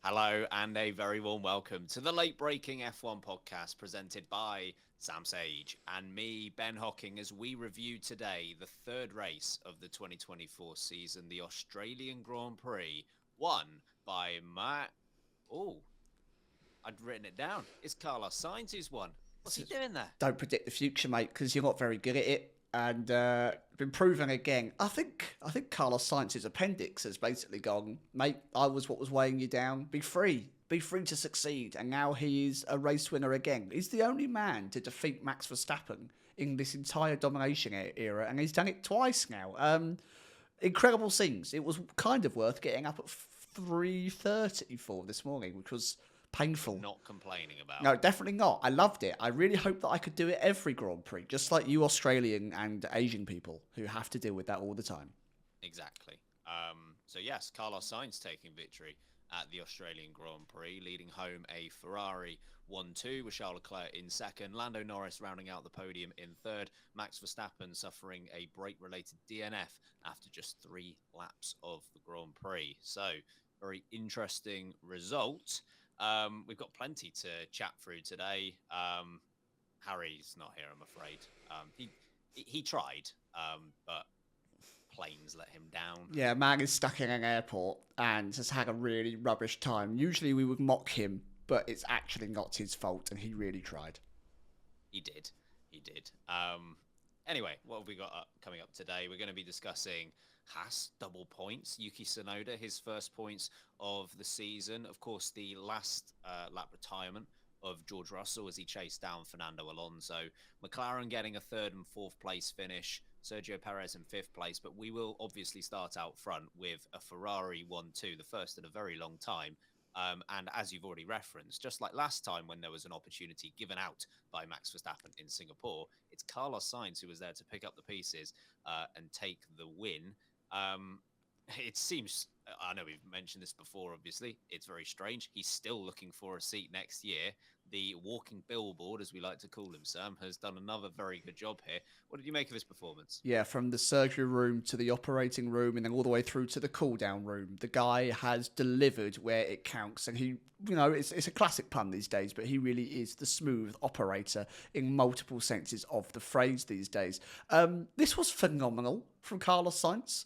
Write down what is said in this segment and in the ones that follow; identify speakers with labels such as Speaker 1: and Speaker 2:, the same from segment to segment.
Speaker 1: Hello and a very warm welcome to the late breaking F1 podcast presented by Sam Sage and me, Ben Hocking, as we review today the third race of the 2024 season, the Australian Grand Prix, won by Oh, I'd written it down. It's Carlos Sainz who's won. What's he doing there?
Speaker 2: Don't predict the future, mate, because you're not very good at it. And been proven again. I think Carlos Sainz's appendix has basically gone, mate. I was what was weighing you down. Be free to succeed. And now he is a race winner again. He's the only man to defeat Max Verstappen in this entire domination era, and he's done it twice now. Incredible scenes. It was kind of worth getting up at 3:30 for this morning, which was painful.
Speaker 1: Not complaining about.
Speaker 2: No, definitely not. I loved it. I really hope that I could do it every Grand Prix, just like you Australian and Asian people who have to deal with that all the time.
Speaker 1: Exactly. So yes, Carlos Sainz taking victory at the Australian Grand Prix, leading home a Ferrari 1-2 with Charles Leclerc in second, Lando Norris rounding out the podium in third, Max Verstappen suffering a brake-related DNF after just 3 laps of the Grand Prix. So, very interesting result. We've got plenty to chat through today. Harry's not here, I'm afraid. He tried, but planes let him down.
Speaker 2: Yeah, man is stuck in an airport and has had a really rubbish time. Usually we would mock him, but it's actually not his fault, and he really tried.
Speaker 1: He did. Anyway, what have we got coming up today? We're going to be discussing Haas, double points. Yuki Tsunoda, his first points of the season. Of course, the last lap retirement of George Russell as he chased down Fernando Alonso. McLaren getting a third and fourth place finish. Sergio Perez in fifth place. But we will obviously start out front with a Ferrari 1-2, the first in a very long time. And as you've already referenced, just like last time when there was an opportunity given out by Max Verstappen in Singapore, it's Carlos Sainz who was there to pick up the pieces and take the win. It seems, I know we've mentioned this before, obviously, it's very strange. He's still looking for a seat next year. The walking billboard, as we like to call him, Sam, has done another very good job here. What did you make of his performance?
Speaker 2: Yeah, from the surgery room to the operating room and then all the way through to the cool-down room, the guy has delivered where it counts. And he, it's a classic pun these days, but he really is the smooth operator in multiple senses of the phrase these days. This was phenomenal from Carlos Sainz.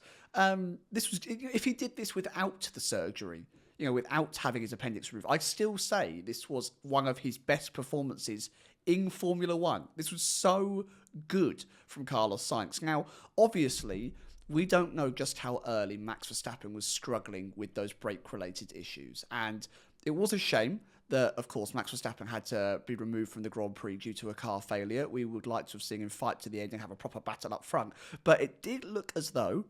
Speaker 2: This was, if he did this without the surgery, without having his appendix removed, I'd still say this was one of his best performances in Formula One. This was so good from Carlos Sainz. Now, obviously, we don't know just how early Max Verstappen was struggling with those brake-related issues. And it was a shame that, of course, Max Verstappen had to be removed from the Grand Prix due to a car failure. We would like to have seen him fight to the end and have a proper battle up front. But it did look as though,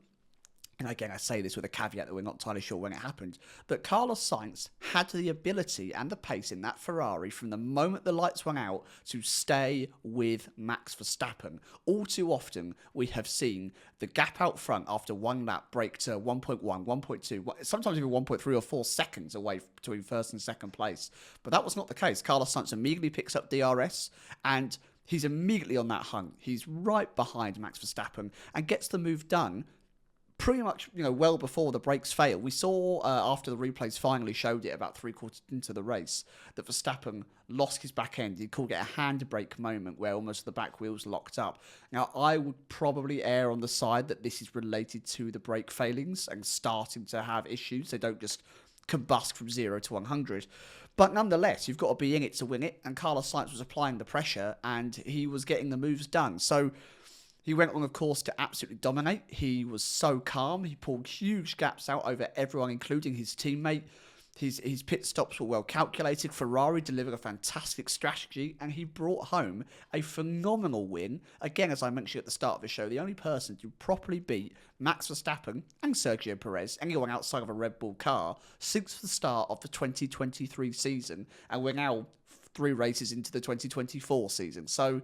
Speaker 2: and again, I say this with a caveat that we're not entirely sure when it happened, but Carlos Sainz had the ability and the pace in that Ferrari from the moment the lights went out to stay with Max Verstappen. All too often, we have seen the gap out front after one lap break to 1.1, 1.2, sometimes even 1.3 or 4 seconds away between first and second place. But that was not the case. Carlos Sainz immediately picks up DRS and he's immediately on that hunt. He's right behind Max Verstappen and gets the move done pretty much, well before the brakes fail. We saw after the replays finally showed it about 3/4 into the race that Verstappen lost his back end. He called it a handbrake moment where almost the back wheels locked up. Now, I would probably err on the side that this is related to the brake failings and starting to have issues. They don't just combust from 0 to 100. But nonetheless, you've got to be in it to win it. And Carlos Sainz was applying the pressure and he was getting the moves done. So he went on, of course, to absolutely dominate. He was so calm. He pulled huge gaps out over everyone, including his teammate. His pit stops were well calculated. Ferrari delivered a fantastic strategy, and he brought home a phenomenal win. Again, as I mentioned at the start of the show, the only person to properly beat Max Verstappen and Sergio Perez, anyone outside of a Red Bull car, since the start of the 2023 season. And we're now 3 races into the 2024 season. So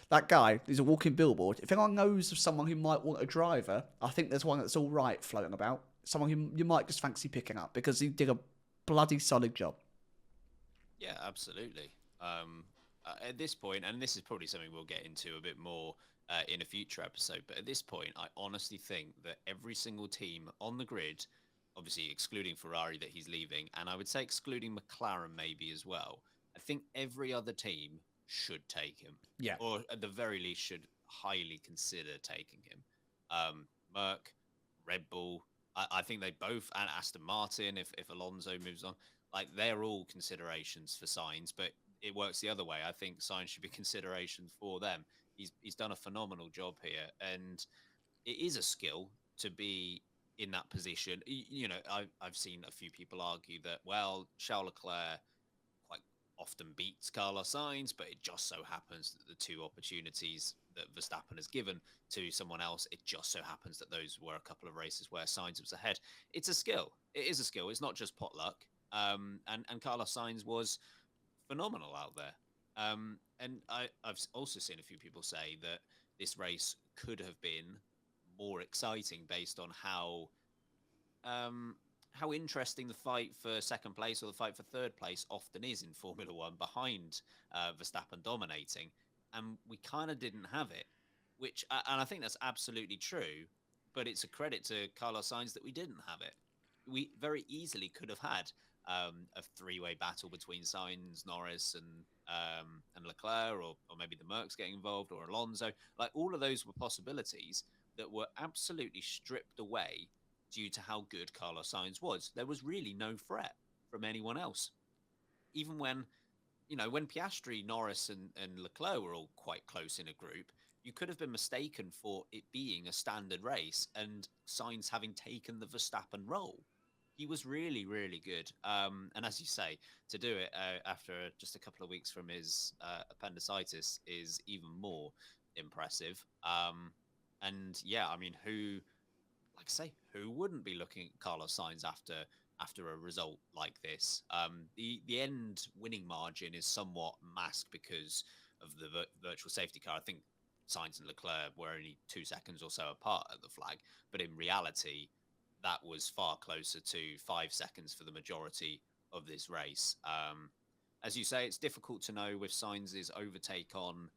Speaker 2: that guy is a walking billboard. If anyone knows of someone who might want a driver, I think there's one that's all right floating about. Someone who you might just fancy picking up because he did a bloody solid job.
Speaker 1: Yeah, absolutely. At this point, and this is probably something we'll get into a bit more in a future episode, but at this point, I honestly think that every single team on the grid obviously excluding Ferrari that he's leaving, and I would say excluding McLaren maybe as well. I think every other team should take him,
Speaker 2: Yeah.
Speaker 1: or at the very least should highly consider taking him. Merck, Red Bull, I think they both, and Aston Martin, if Alonso moves on, like they're all considerations for Sainz, but it works the other way. I think Sainz should be consideration for them. He's done a phenomenal job here, and it is a skill to be in that position. You know, I've seen a few people argue that, well, Charles Leclerc quite often beats Carlos Sainz, but it just so happens that the two opportunities that Verstappen has given to someone else, it just so happens that those were a couple of races where Sainz was ahead. It's a skill. It is a skill. It's not just pot luck. And Carlos Sainz was phenomenal out there. And I've also seen a few people say that this race could have been more exciting based on how interesting the fight for second place or the fight for third place often is in Formula One, behind Verstappen dominating, and we kind of didn't have it. And I think that's absolutely true, but it's a credit to Carlos Sainz that we didn't have it. We very easily could have had a three-way battle between Sainz, Norris, and Leclerc, or maybe the Mercs getting involved, or Alonso. Like, all of those were possibilities that were absolutely stripped away due to how good Carlos Sainz was. There was really no threat from anyone else. Even when Piastri, Norris, and Leclerc were all quite close in a group, you could have been mistaken for it being a standard race and Sainz having taken the Verstappen role. He was really, really good. And as you say, to do it after just a couple of weeks from his appendicitis is even more impressive. And yeah, I mean, who wouldn't be looking at Carlos Sainz after a result like this? The end winning margin is somewhat masked because of the virtual safety car. I think Sainz and Leclerc were only 2 seconds or so apart at the flag, but in reality, that was far closer to 5 seconds for the majority of this race. As you say, it's difficult to know with Sainz's overtake on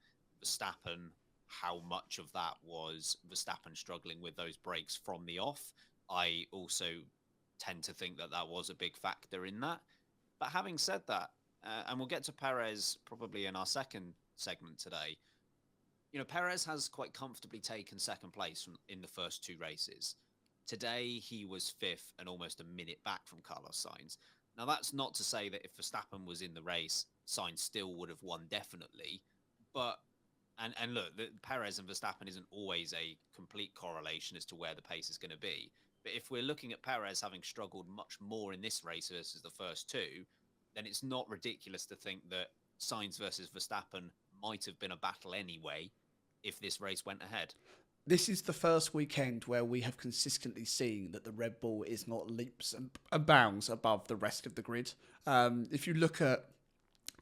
Speaker 1: Verstappen how much of that was Verstappen struggling with those brakes from the off. I also tend to think that that was a big factor in that. But having said that, and we'll get to Perez probably in our second segment today, Perez has quite comfortably taken second place in the first 2 races. Today, he was 5th and almost a minute back from Carlos Sainz. Now, that's not to say that if Verstappen was in the race, Sainz still would have won definitely. But, and look, Perez and Verstappen isn't always a complete correlation as to where the pace is going to be. But if we're looking at Perez having struggled much more in this race versus the first 2, then it's not ridiculous to think that Sainz versus Verstappen might have been a battle anyway if this race went ahead.
Speaker 2: This is the first weekend where we have consistently seen that the Red Bull is not leaps and bounds above the rest of the grid. If you look at,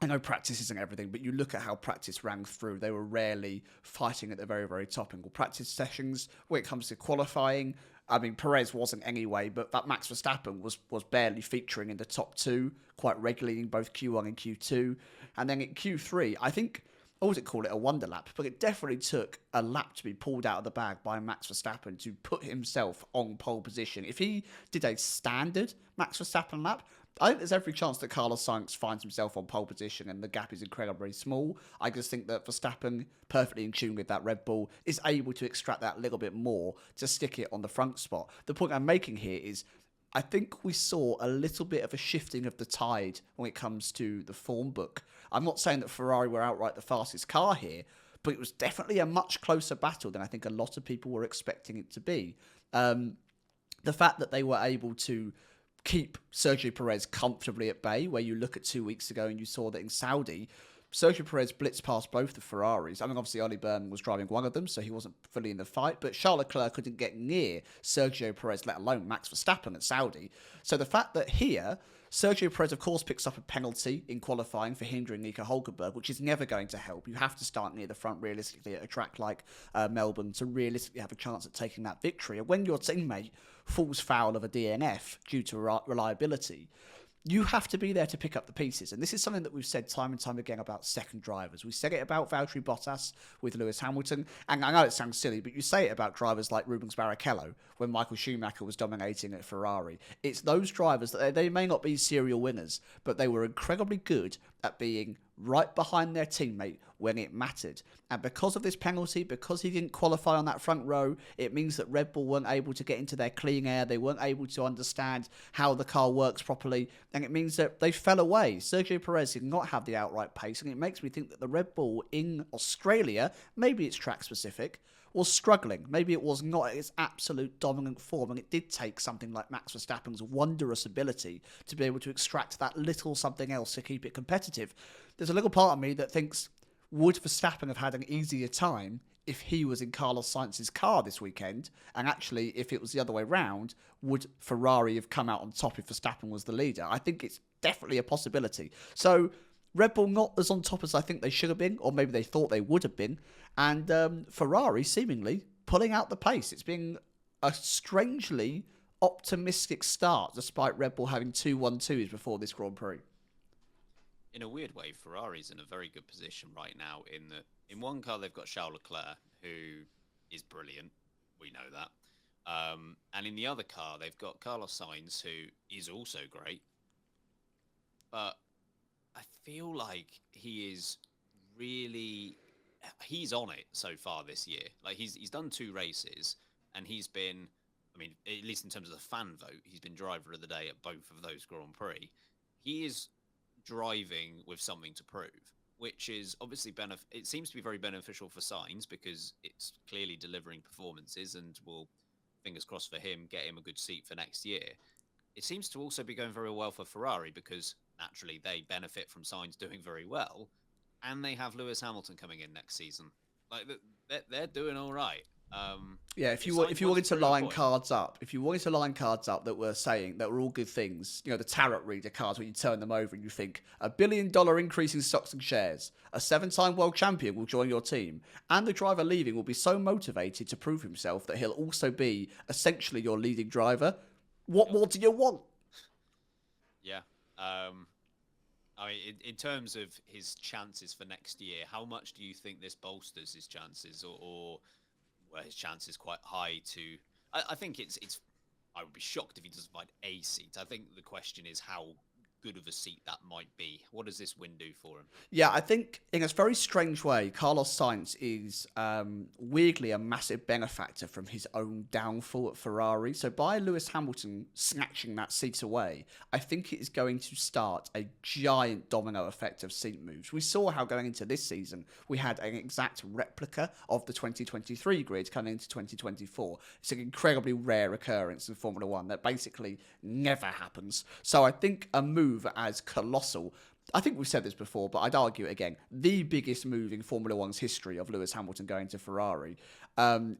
Speaker 2: I know practice isn't everything, but you look at how practice rang through, they were rarely fighting at the very, very top in all practice sessions. When it comes to qualifying, I mean, Perez wasn't anyway, but that Max Verstappen was barely featuring in the top 2 quite regularly in both Q1 and Q2. And then in Q3, I think, I wouldn't call it a wonder lap, but it definitely took a lap to be pulled out of the bag by Max Verstappen to put himself on pole position. If he did a standard Max Verstappen lap, I think there's every chance that Carlos Sainz finds himself on pole position and the gap is incredibly small. I just think that Verstappen, perfectly in tune with that Red Bull, is able to extract that little bit more to stick it on the front spot. The point I'm making here is I think we saw a little bit of a shifting of the tide when it comes to the form book. I'm not saying that Ferrari were outright the fastest car here, but it was definitely a much closer battle than I think a lot of people were expecting it to be. The fact that they were able to keep Sergio Perez comfortably at bay, where you look at 2 weeks ago and you saw that in Saudi, Sergio Perez blitzed past both the Ferraris. I mean, obviously, Ollie Byrne was driving one of them, so he wasn't fully in the fight, but Charles Leclerc couldn't get near Sergio Perez, let alone Max Verstappen at Saudi. So the fact that here, Sergio Perez, of course, picks up a penalty in qualifying for hindering Nico Hulkenberg, which is never going to help. You have to start near the front, realistically, at a track like Melbourne to realistically have a chance at taking that victory. And when your teammate falls foul of a DNF due to reliability, you have to be there to pick up the pieces. And this is something that we've said time and time again about second drivers. We said it about Valtteri Bottas with Lewis Hamilton. And I know it sounds silly, but you say it about drivers like Rubens Barrichello when Michael Schumacher was dominating at Ferrari. It's those drivers that they may not be serial winners, but they were incredibly good at being right behind their teammate when it mattered. And because of this penalty, because he didn't qualify on that front row, it means that Red Bull weren't able to get into their clean air. They weren't able to understand how the car works properly. And it means that they fell away. Sergio Perez did not have the outright pace. And it makes me think that the Red Bull in Australia, maybe it's track specific, was struggling. Maybe it was not at its absolute dominant form, and it did take something like Max Verstappen's wondrous ability to be able to extract that little something else to keep it competitive. There's a little part of me that thinks, would Verstappen have had an easier time if he was in Carlos Sainz's car this weekend? And actually, if it was the other way round, would Ferrari have come out on top if Verstappen was the leader? I think it's definitely a possibility. So Red Bull not as on top as I think they should have been, or maybe they thought they would have been. And Ferrari seemingly pulling out the pace. It's been a strangely optimistic start, despite Red Bull having 2 1-2s before this Grand Prix.
Speaker 1: In a weird way, Ferrari's in a very good position right now in that in one car they've got Charles Leclerc, who is brilliant. We know that. And in the other car, they've got Carlos Sainz, who is also great. But I feel like he's on it so far this year. Like he's done 2 races and he's been, I mean, at least in terms of the fan vote, he's been driver of the day at both of those Grand Prix. He is driving with something to prove, which is obviously it seems to be very beneficial for Sainz because it's clearly delivering performances and will, fingers crossed for him, get him a good seat for next year. It seems to also be going very well for Ferrari because naturally they benefit from Sainz doing very well, and they have Lewis Hamilton coming in next season. Like they're doing all right.
Speaker 2: If you wanted to line cards up, that were saying that were all good things, the tarot reader cards when you turn them over and you think $1 billion increase in stocks and shares, a 7-time world champion will join your team, and the driver leaving will be so motivated to prove himself that he'll also be essentially your leading driver. What more do you want?
Speaker 1: Yeah. I mean, in terms of his chances for next year, how much do you think this bolsters his chances, or were his chances quite high to? I think it's. I would be shocked if he doesn't find a seat. I think the question is how good of a seat that might be. What does this win do for him?
Speaker 2: Yeah, I think in a very strange way, Carlos Sainz is weirdly a massive benefactor from his own downfall at Ferrari. So by Lewis Hamilton snatching that seat away, I think it is going to start a giant domino effect of seat moves. We saw how going into this season, we had an exact replica of the 2023 grid coming into 2024. It's an incredibly rare occurrence in Formula One that basically never happens. So I think a move as colossal, I think we've said this before, but I'd argue it again, the biggest move in Formula One's history of Lewis Hamilton going to Ferrari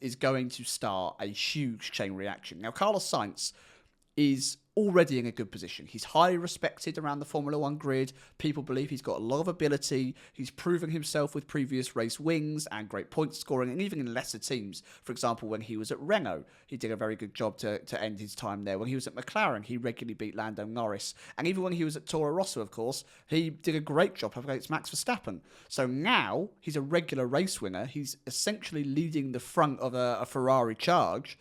Speaker 2: is going to start a huge chain reaction. Now, Carlos Sainz is already in a good position. He's highly respected around the Formula One grid. People believe he's got a lot of ability. He's proven himself with previous race wins and great point scoring, and even in lesser teams. For example, when he was at Renault, he did a very good job to end his time there. When he was at McLaren, he regularly beat Lando Norris. And even when he was at Toro Rosso, of course, he did a great job against Max Verstappen. So now he's a regular race winner. He's essentially leading the front of a Ferrari charge.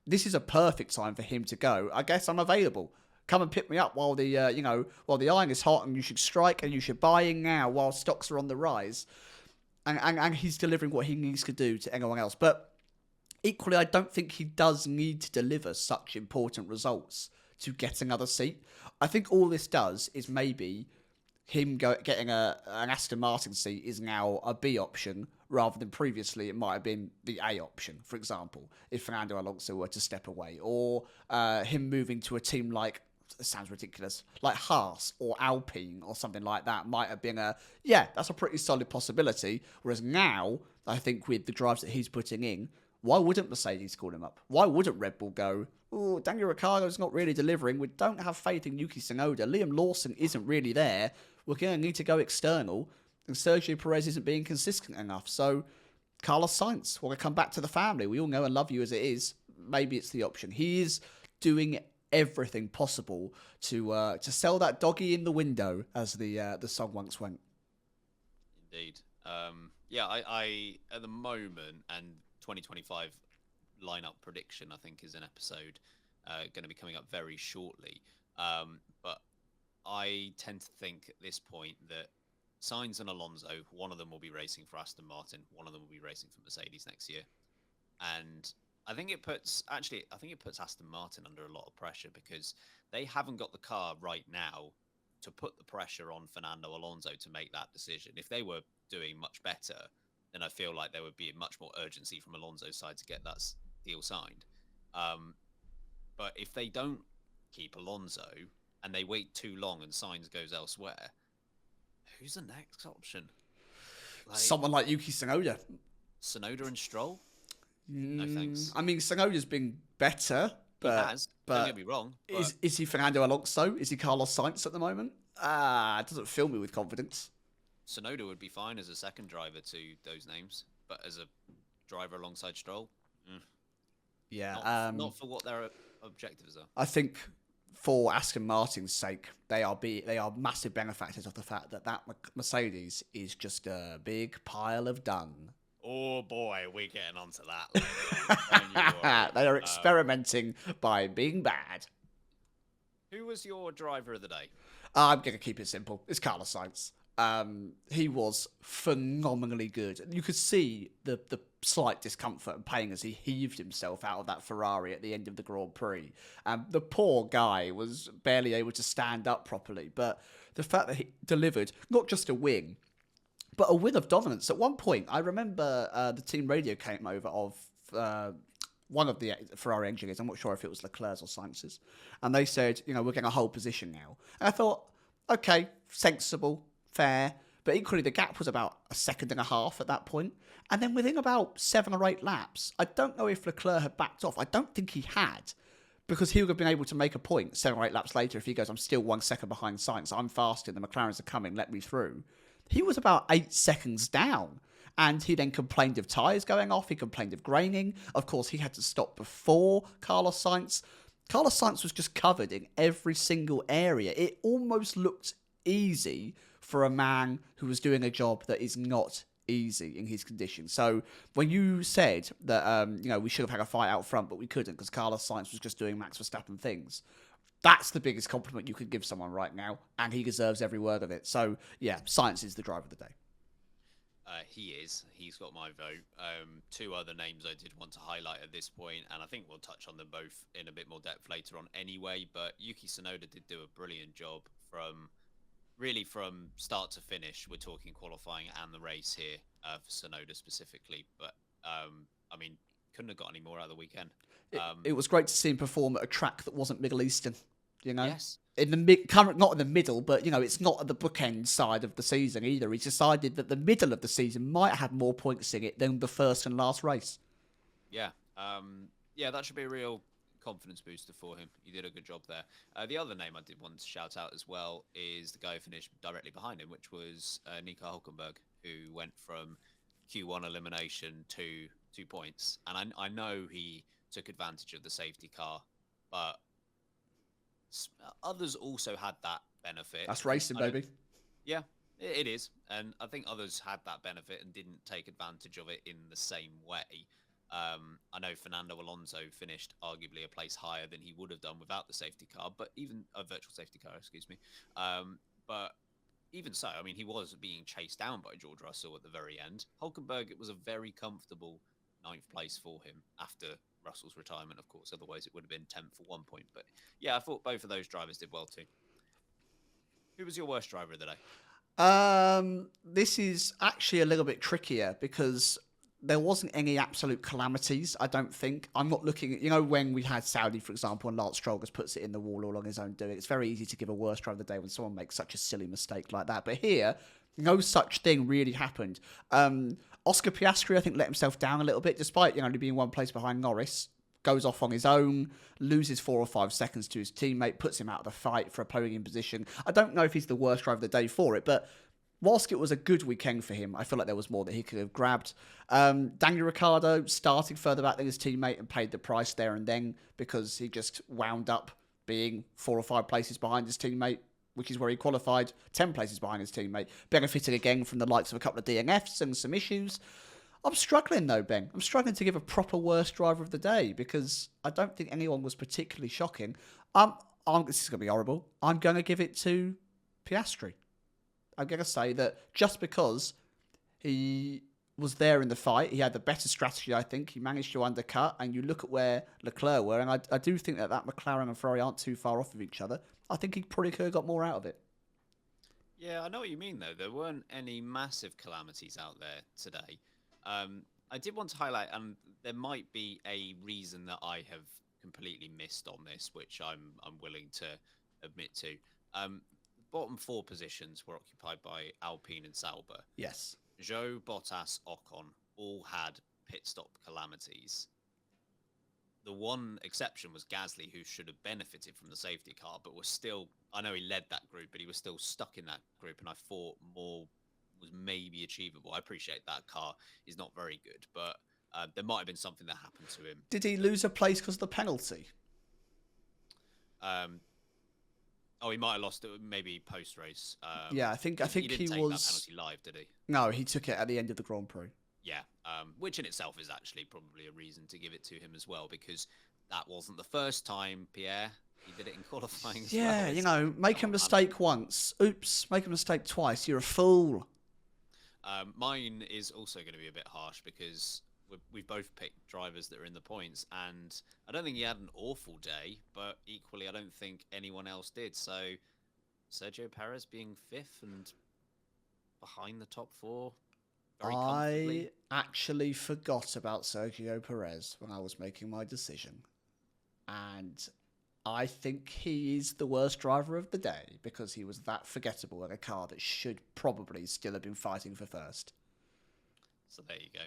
Speaker 2: This is a perfect time for him to go. I guess I'm available. Come and pick me up while the iron is hot, and you should strike and you should buy in now while stocks are on the rise. And he's delivering what he needs to do to anyone else. But equally, I don't think he does need to deliver such important results to get another seat. I think all this does is maybe him getting an Aston Martin seat is now a B option, rather than previously it might have been the A option, for example, if Fernando Alonso were to step away. Or him moving to a team like, it sounds ridiculous, like Haas or Alpine or something like that might have been that's a pretty solid possibility. Whereas now, I think with the drives that he's putting in, why wouldn't Mercedes call him up? Why wouldn't Red Bull go, oh, Daniel Ricciardo's not really delivering. We don't have faith in Yuki Tsunoda. Liam Lawson isn't really there. We're going to need to go external. And Sergio Perez isn't being consistent enough. So Carlos Sainz, we're going to come back to the family. We all know and love you as it is. Maybe it's the option. He is doing everything possible to sell that doggy in the window, as the song once went.
Speaker 1: Indeed. I at the moment, and 2025 lineup prediction, I think, is an episode going to be coming up very shortly. But I tend to think at this point that Sainz and Alonso, one of them will be racing for Aston Martin, one of them will be racing for Mercedes next year. And I think it puts Aston Martin under a lot of pressure because they haven't got the car right now to put the pressure on Fernando Alonso to make that decision. If they were doing much better, then I feel like there would be much more urgency from Alonso's side to get that deal signed. But if they don't keep Alonso and they wait too long and Sainz goes elsewhere, who's the next option?
Speaker 2: Someone like Yuki Tsunoda.
Speaker 1: Tsunoda and Stroll? No thanks.
Speaker 2: I mean, Tsunoda's been better. But,
Speaker 1: he has. Don't get me wrong.
Speaker 2: Is he Fernando Alonso? Is he Carlos Sainz at the moment? It doesn't fill me with confidence.
Speaker 1: Tsunoda would be fine as a second driver to those names, but as a driver alongside Stroll,
Speaker 2: yeah,
Speaker 1: not for what their objectives are.
Speaker 2: I think for Aston Martin's sake, they are massive benefactors of the fact that Mercedes is just a big pile of dung.
Speaker 1: Oh boy, we're getting onto that.
Speaker 2: They are experimenting by being bad.
Speaker 1: Who was your driver of the day?
Speaker 2: I'm going to keep it simple. It's Carlos Sainz. He was phenomenally good. You could see the slight discomfort and pain as he heaved himself out of that Ferrari at the end of the Grand Prix. The poor guy was barely able to stand up properly. But the fact that he delivered not just a win, but a win of dominance. At one point, I remember the team radio came over of one of the Ferrari engineers. I'm not sure if it was Leclerc's or Sainz's. And they said, we're getting a whole position now. And I thought, okay, sensible, fair. But equally, the gap was about a second and a half at that point. And then within about 7 or 8 laps, I don't know if Leclerc had backed off. I don't think he had. Because he would have been able to make a point 7 or 8 laps later if he goes, I'm still 1 second behind Sainz. I'm faster. The McLarens are coming. Let me through. He was about 8 seconds down. And he then complained of tyres going off. He complained of graining. Of course, he had to stop before Carlos Sainz. Carlos Sainz was just covered in every single area. It almost looked easy for a man who was doing a job that is not easy in his conditions. So when you said that, we should have had a fight out front, but we couldn't because Carlos Sainz was just doing Max Verstappen things, that's the biggest compliment you could give someone right now, and he deserves every word of it. So, yeah, Sainz is the driver of the day.
Speaker 1: He is. He's got my vote. 2 other names I did want to highlight at this point, and I think we'll touch on them both in a bit more depth later on anyway, but Yuki Tsunoda did do a brilliant job from start to finish. We're talking qualifying and the race here for Tsunoda specifically, but, couldn't have got any more out of the weekend.
Speaker 2: It was great to see him perform at a track that wasn't Middle Eastern,
Speaker 1: Yes.
Speaker 2: In the not in the middle, but it's not at the bookend side of the season either. He's decided that the middle of the season might have more points in it than the first and last race.
Speaker 1: Yeah, that should be a real confidence booster for him. He did a good job there. The other name I did want to shout out as well is the guy who finished directly behind him, which was Nico Hülkenberg, who went from Q1 elimination to 2 points. And I know he took advantage of the safety car, but others also had that benefit.
Speaker 2: That's racing, baby.
Speaker 1: Yeah, it is. And I think others had that benefit and didn't take advantage of it in the same way. I know Fernando Alonso finished arguably a place higher than he would have done without the safety car, but even a virtual safety car, excuse me. But even so, he was being chased down by George Russell at the very end. Hülkenberg, it was a very comfortable 9th place for him after Russell's retirement, of course. Otherwise, it would have been 10th for 1 point. But yeah, I thought both of those drivers did well too. Who was your worst driver of the day?
Speaker 2: This is actually a little bit trickier because there wasn't any absolute calamities, I don't think. I'm not looking at, when we had Saudi, for example, and Lance Stroll just puts it in the wall all on his own doing. It's very easy to give a worst driver of the day when someone makes such a silly mistake like that. But here, no such thing really happened. Oscar Piastri, I think, let himself down a little bit, despite only being 1 place behind Norris. Goes off on his own, loses 4 or 5 seconds to his teammate, puts him out of the fight for a podium position. I don't know if he's the worst driver of the day for it, but whilst it was a good weekend for him, I feel like there was more that he could have grabbed. Daniel Ricciardo starting further back than his teammate and paid the price there and then because he just wound up being 4 or 5 places behind his teammate, which is where he qualified, 10 places behind his teammate, benefiting again from the likes of a couple of DNFs and some issues. I'm struggling though, Ben. I'm struggling to give a proper worst driver of the day because I don't think anyone was particularly shocking. This is going to be horrible. I'm going to give it to Piastri. I'm going to say that just because he was there in the fight, he had the better strategy, I think. He managed to undercut, and you look at where Leclerc were, and I do think that McLaren and Ferrari aren't too far off of each other. I think he probably could have got more out of it.
Speaker 1: Yeah, I know what you mean, though. There weren't any massive calamities out there today. I did want to highlight, and there might be a reason that I have completely missed on this, which I'm willing to admit to. Bottom 4 positions were occupied by Alpine and Sauber.
Speaker 2: Yes.
Speaker 1: Zhou, Bottas, Ocon all had pit stop calamities. The one exception was Gasly, who should have benefited from the safety car, but was still, I know he led that group, but he was still stuck in that group, and I thought more was maybe achievable. I appreciate that car is not very good, but there might have been something that happened to him.
Speaker 2: Did he lose a place because of the penalty?
Speaker 1: He might have lost it maybe post-race.
Speaker 2: Yeah, I think
Speaker 1: he didn't
Speaker 2: he
Speaker 1: take
Speaker 2: was...
Speaker 1: that penalty live, did he?
Speaker 2: No, he took it at the end of the Grand Prix.
Speaker 1: Yeah, which in itself is actually probably a reason to give it to him as well, because that wasn't the first time, Pierre. He did it in qualifying as well.
Speaker 2: Yeah, you know, make a mistake once. Oops, make a mistake twice. You're a fool.
Speaker 1: Mine is also going to be a bit harsh because we've both picked drivers that are in the points, and I don't think he had an awful day, but equally I don't think anyone else did. So Sergio Perez being 5th and behind the top 4 very comfortably.
Speaker 2: I actually forgot about Sergio Perez when I was making my decision. And I think he is the worst driver of the day because he was that forgettable in a car that should probably still have been fighting for first.
Speaker 1: So there you go.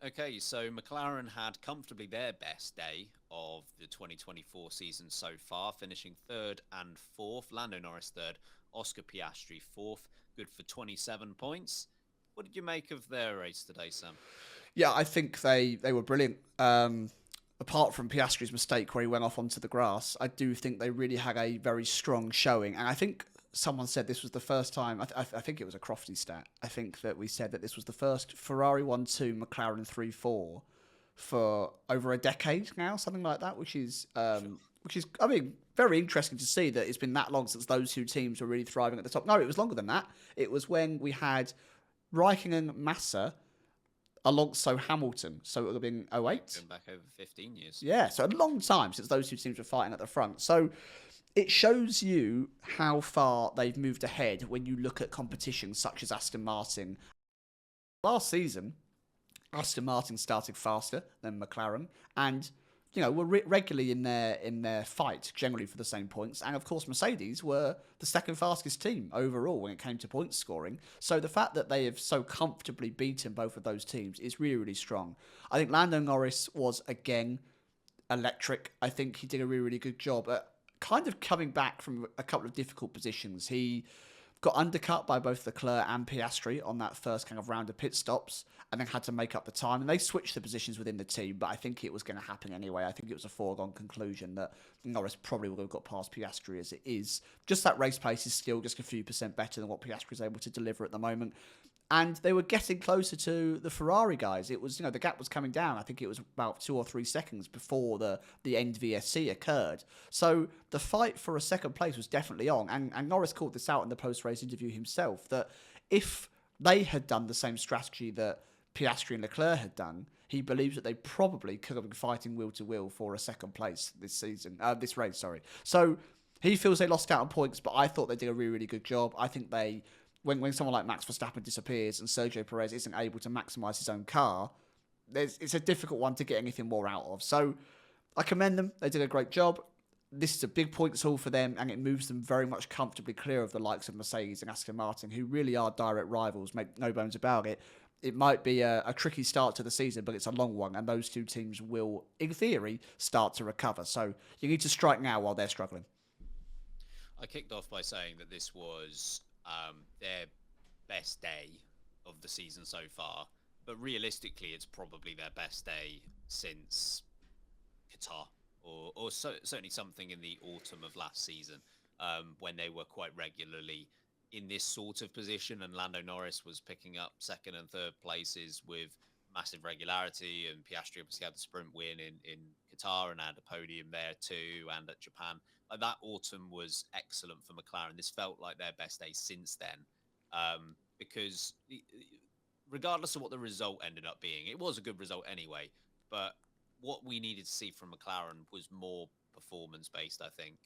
Speaker 1: Okay, so McLaren had comfortably their best day of the 2024 season so far, finishing 3rd and 4th. Lando Norris 3rd, Oscar Piastri 4th, good for 27 points. What did you make of their race today, Sam?
Speaker 2: Yeah, I think they were brilliant. Apart from Piastri's mistake where he went off onto the grass, I do think they really had a very strong showing. And I think someone said this was the first time, I think it was a Crofty stat, I think that we said that this was the first Ferrari 1-2, McLaren 3-4 for over a decade now, something like that, which is, I mean, very interesting to see that it's been that long since those 2 teams were really thriving at the top. No, it was longer than that. It was when we had Raikkonen, Massa, Alonso, Hamilton. So it would have been 08.
Speaker 1: Going back over 15 years.
Speaker 2: Yeah, so a long time since those 2 teams were fighting at the front. So it shows you how far they've moved ahead when you look at competitions such as Aston Martin. Last season, Aston Martin started faster than McLaren and, you know, were regularly in their fight generally for the same points. And of course, Mercedes were the second fastest team overall when it came to points scoring. So the fact that they have so comfortably beaten both of those teams is really, really strong. I think Lando Norris was, again, electric. I think he did a really, really good job at kind of coming back from a couple of difficult positions. He got undercut by both Leclerc and Piastri on that first kind of round of pit stops and then had to make up the time. And they switched the positions within the team, but I think it was going to happen anyway. I think it was a foregone conclusion that Norris probably would have got past Piastri as it is. Just that race pace is still just a few % better than what Piastri is able to deliver at the moment. And they were getting closer to the Ferrari guys. It was, you know, the gap was coming down. I think it was about 2 or 3 seconds before the end VSC occurred. So the fight for a second place was definitely on. And Norris called this out in the post-race interview himself, that if they had done the same strategy that Piastri and Leclerc had done, he believes that they probably could have been fighting wheel to wheel for a second place this race. So he feels they lost out on points, but I thought they did a really, really good job. I think when someone like Max Verstappen disappears and Sergio Perez isn't able to maximise his own car, it's a difficult one to get anything more out of. So I commend them. They did a great job. This is a big points haul for them, and it moves them very much comfortably clear of the likes of Mercedes and Aston Martin, who really are direct rivals, make no bones about it. It might be a tricky start to the season, but it's a long one, and those 2 teams will, in theory, start to recover. So you need to strike now while they're struggling.
Speaker 1: I kicked off by saying that this was their best day of the season so far, but realistically it's probably their best day since Qatar certainly something in the autumn of last season, when they were quite regularly in this sort of position, and Lando Norris was picking up second and third places with massive regularity, and Piastri obviously had the sprint win in Qatar and had a podium there too, and at Japan. Like that autumn was excellent for McLaren. This felt like their best day since then, because regardless of what the result ended up being, it was a good result anyway. But what we needed to see from McLaren was more performance based, I think,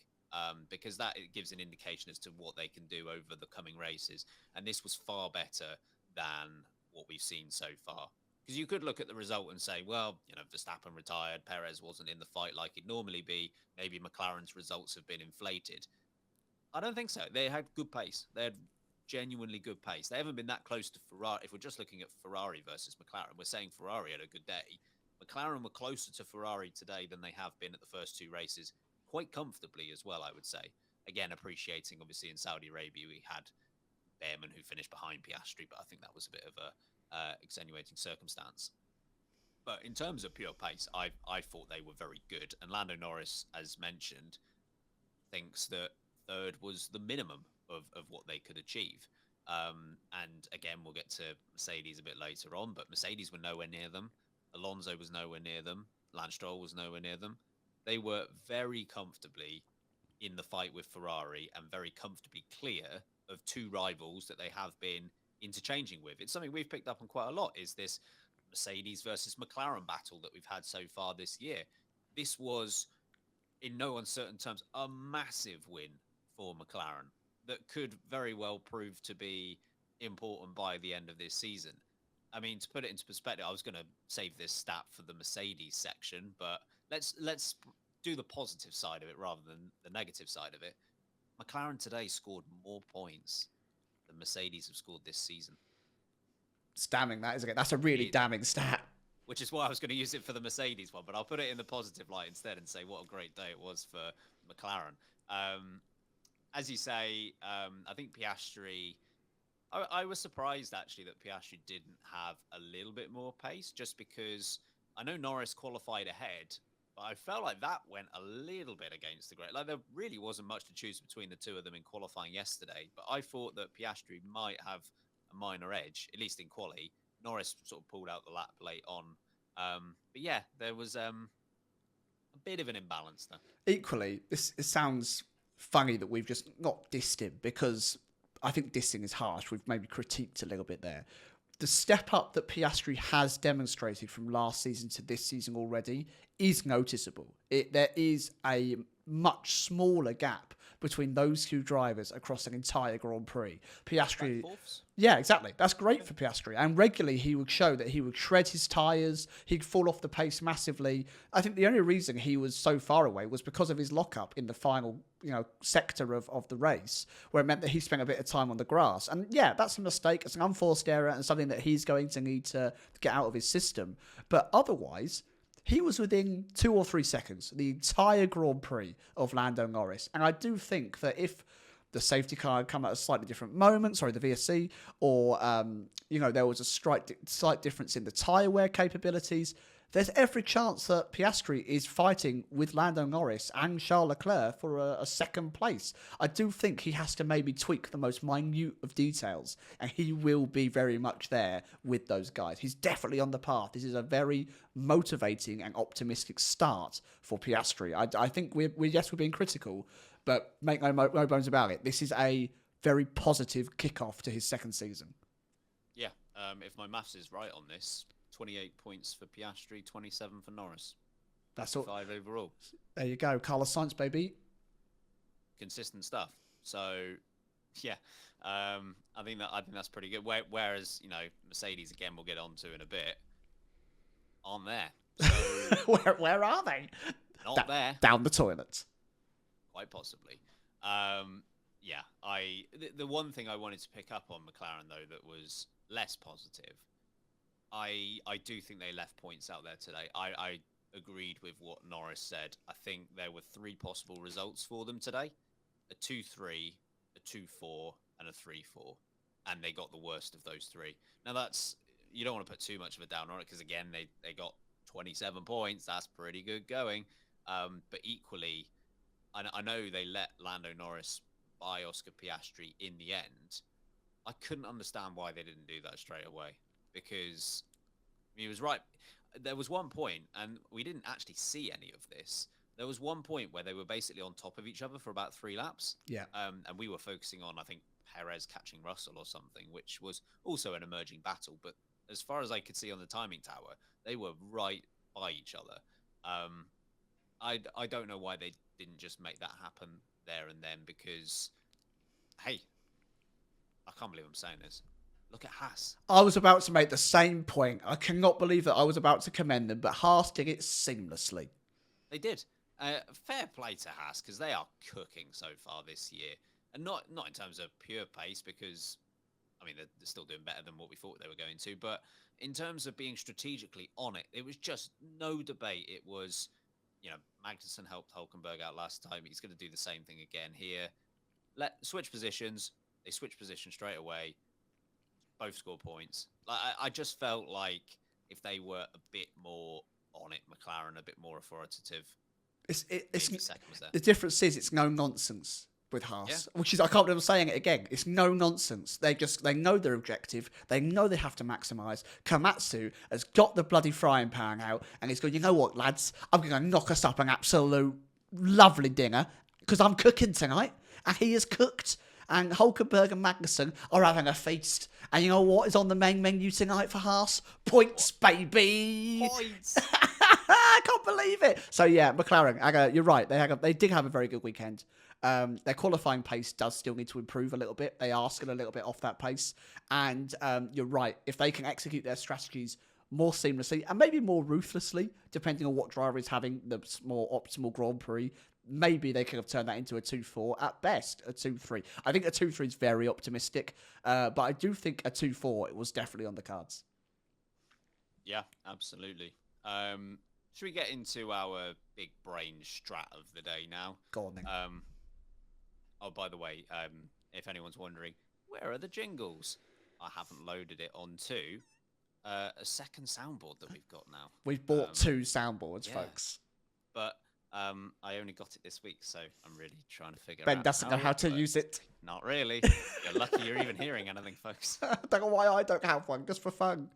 Speaker 1: because that it gives an indication as to what they can do over the coming races. And this was far better than what we've seen so far. Because you could look at the result and say, well, Verstappen retired, Perez wasn't in the fight like he'd normally be. Maybe McLaren's results have been inflated. I don't think so. They had good pace. They had genuinely good pace. They haven't been that close to Ferrari. If we're just looking at Ferrari versus McLaren, we're saying Ferrari had a good day. McLaren were closer to Ferrari today than they have been at the first two races, quite comfortably as well, I would say. Again, appreciating, obviously, in Saudi Arabia, we had Behrman who finished behind Piastri, but I think that was a bit of a extenuating circumstance. But in terms of pure pace, I thought they were very good. And Lando Norris, as mentioned, thinks that third was the minimum of what they could achieve. And again, we'll get to Mercedes a bit later on, but Mercedes were nowhere near them. Alonso was nowhere near them. Lance Stroll was nowhere near them. They were very comfortably in the fight with Ferrari and very comfortably clear of two rivals that they have been interchanging with. It's something we've picked up on quite a lot, is this Mercedes versus McLaren battle that we've had so far this year. This was, in no uncertain terms, a massive win for McLaren that could very well prove to be important by the end of this season. I mean, to put it into perspective, I was going to save this stat for the Mercedes section, but let's do the positive side of it rather than the negative side of it. McLaren today scored more points than Mercedes have scored this season.
Speaker 2: It's damning, that, isn't it? That's a really damning stat.
Speaker 1: Which is why I was going to use it for the Mercedes one, but I'll put it in the positive light instead and say what a great day it was for McLaren. As you say, I think Piastri... I was surprised, actually, that Piastri didn't have a little bit more pace, just because I know Norris qualified ahead, but I felt like that went a little bit against the grain. Like, there really wasn't much to choose between the two of them in qualifying yesterday, but I thought that Piastri might have a minor edge, at least in quali. Norris sort of pulled out the lap late on. But yeah, there was a bit of an imbalance there.
Speaker 2: Equally, it sounds funny that we've just not dissed him, because I think dissing is harsh. We've maybe critiqued a little bit there. The step up that Piastri has demonstrated from last season to this season already is noticeable. There is a much smaller gap between those two drivers across an entire Grand Prix. Piastri, yeah, exactly. That's great for Piastri. And regularly he would show that he would shred his tyres, he'd fall off the pace massively. I think the only reason he was so far away was because of his lockup in the final, sector of the race, where it meant that he spent a bit of time on the grass. And yeah, that's a mistake. It's an unforced error and something that he's going to need to get out of his system. But otherwise, he was within 2 or 3 seconds the entire Grand Prix of Lando Norris. And I do think that if the safety car had come at a slightly different moment, the VSC, or, there was a slight difference in the tyre wear capabilities, there's every chance that Piastri is fighting with Lando Norris and Charles Leclerc for a second place. I do think he has to maybe tweak the most minute of details, and he will be very much there with those guys. He's definitely on the path. This is a very motivating and optimistic start for Piastri. I think we're being critical, but make no bones about it. This is a very positive kickoff to his second season.
Speaker 1: Yeah, if my maths is right on this, 28 points for Piastri, 27 for Norris.
Speaker 2: That's all.
Speaker 1: 5 overall.
Speaker 2: There you go, Carlos Sainz, baby.
Speaker 1: Consistent stuff. So, yeah, I think that's pretty good. Whereas, Mercedes, again, we'll get on to in a bit, aren't there. So,
Speaker 2: where are they?
Speaker 1: Not there.
Speaker 2: Down the toilet.
Speaker 1: Quite possibly. Yeah, the one thing I wanted to pick up on McLaren, though, that was less positive, I do think they left points out there today. I agreed with what Norris said. I think there were 3 possible results for them today. A 2-3, a 2-4, and a 3-4. And they got the worst of those 3. Now, you don't want to put too much of a down on it, because, again, they got 27 points. That's pretty good going. But equally, I know they let Lando Norris buy Oscar Piastri in the end. I couldn't understand why they didn't do that straight away, because he was right. There was one point, and we didn't actually see any of this. There was one point where they were basically on top of each other for about 3 laps.
Speaker 2: Yeah.
Speaker 1: And we were focusing on, I think, Perez catching Russell or something, which was also an emerging battle. But as far as I could see on the timing tower, they were right by each other. I don't know why they didn't just make that happen there and then, because, hey, I can't believe I'm saying this. Look at Haas.
Speaker 2: I was about to make the same point. I cannot believe that I was about to commend them, but Haas did it seamlessly.
Speaker 1: They did. Fair play to Haas, because they are cooking so far this year. And not in terms of pure pace, because, I mean, they're still doing better than what we thought they were going to. But in terms of being strategically on it, it was just no debate. It was, Magnussen helped Hülkenberg out last time. He's going to do the same thing again here. Switch positions. They switch positions straight away. Both score points. I just felt like if they were a bit more on it, McLaren a bit more authoritative.
Speaker 2: The difference is it's no nonsense with Haas, which is, I can't believe I'm saying it again. It's no nonsense. They know their objective. They know they have to maximise. Komatsu has got the bloody frying pan out, and he's going, you know what, lads, I'm going to knock us up an absolute lovely dinner because I'm cooking tonight, and he has cooked. And Hülkenberg and Magnussen are having a feast. And you know what is on the main menu tonight for Haas? Points, baby!
Speaker 1: Points!
Speaker 2: I can't believe it. So, yeah, McLaren, you're right. They did have a very good weekend. Their qualifying pace does still need to improve a little bit. They are still a little bit off that pace. And you're right. If they can execute their strategies more seamlessly and maybe more ruthlessly, depending on what driver is having the more optimal Grand Prix, maybe they could have turned that into a 2-4, at best a 2-3. I think a 2-3 is very optimistic, but I do think a 2-4, it was definitely on the cards.
Speaker 1: Yeah, absolutely. Should we get into our big brain strat of the day now?
Speaker 2: Go on then.
Speaker 1: Oh, by the way, if anyone's wondering, where are the jingles? I haven't loaded it onto a second soundboard that we've got now.
Speaker 2: We've bought 2 soundboards, folks.
Speaker 1: But I only got it this week, so I'm really trying to figure out.
Speaker 2: Ben doesn't know how to use it.
Speaker 1: Not really. You're lucky you're even hearing anything, folks.
Speaker 2: I don't know why I don't have one, just for fun.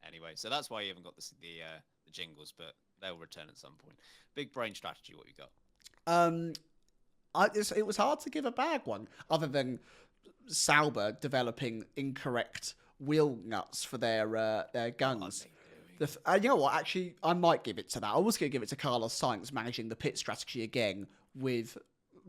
Speaker 1: Anyway, so that's why you haven't got the jingles, but they'll return at some point. Big brain strategy, what you got?
Speaker 2: It was hard to give a bag one, other than Sauber developing incorrect wheel nuts for their guns. You know what? Actually, I might give it to that. I was going to give it to Carlos Sainz managing the pit strategy again with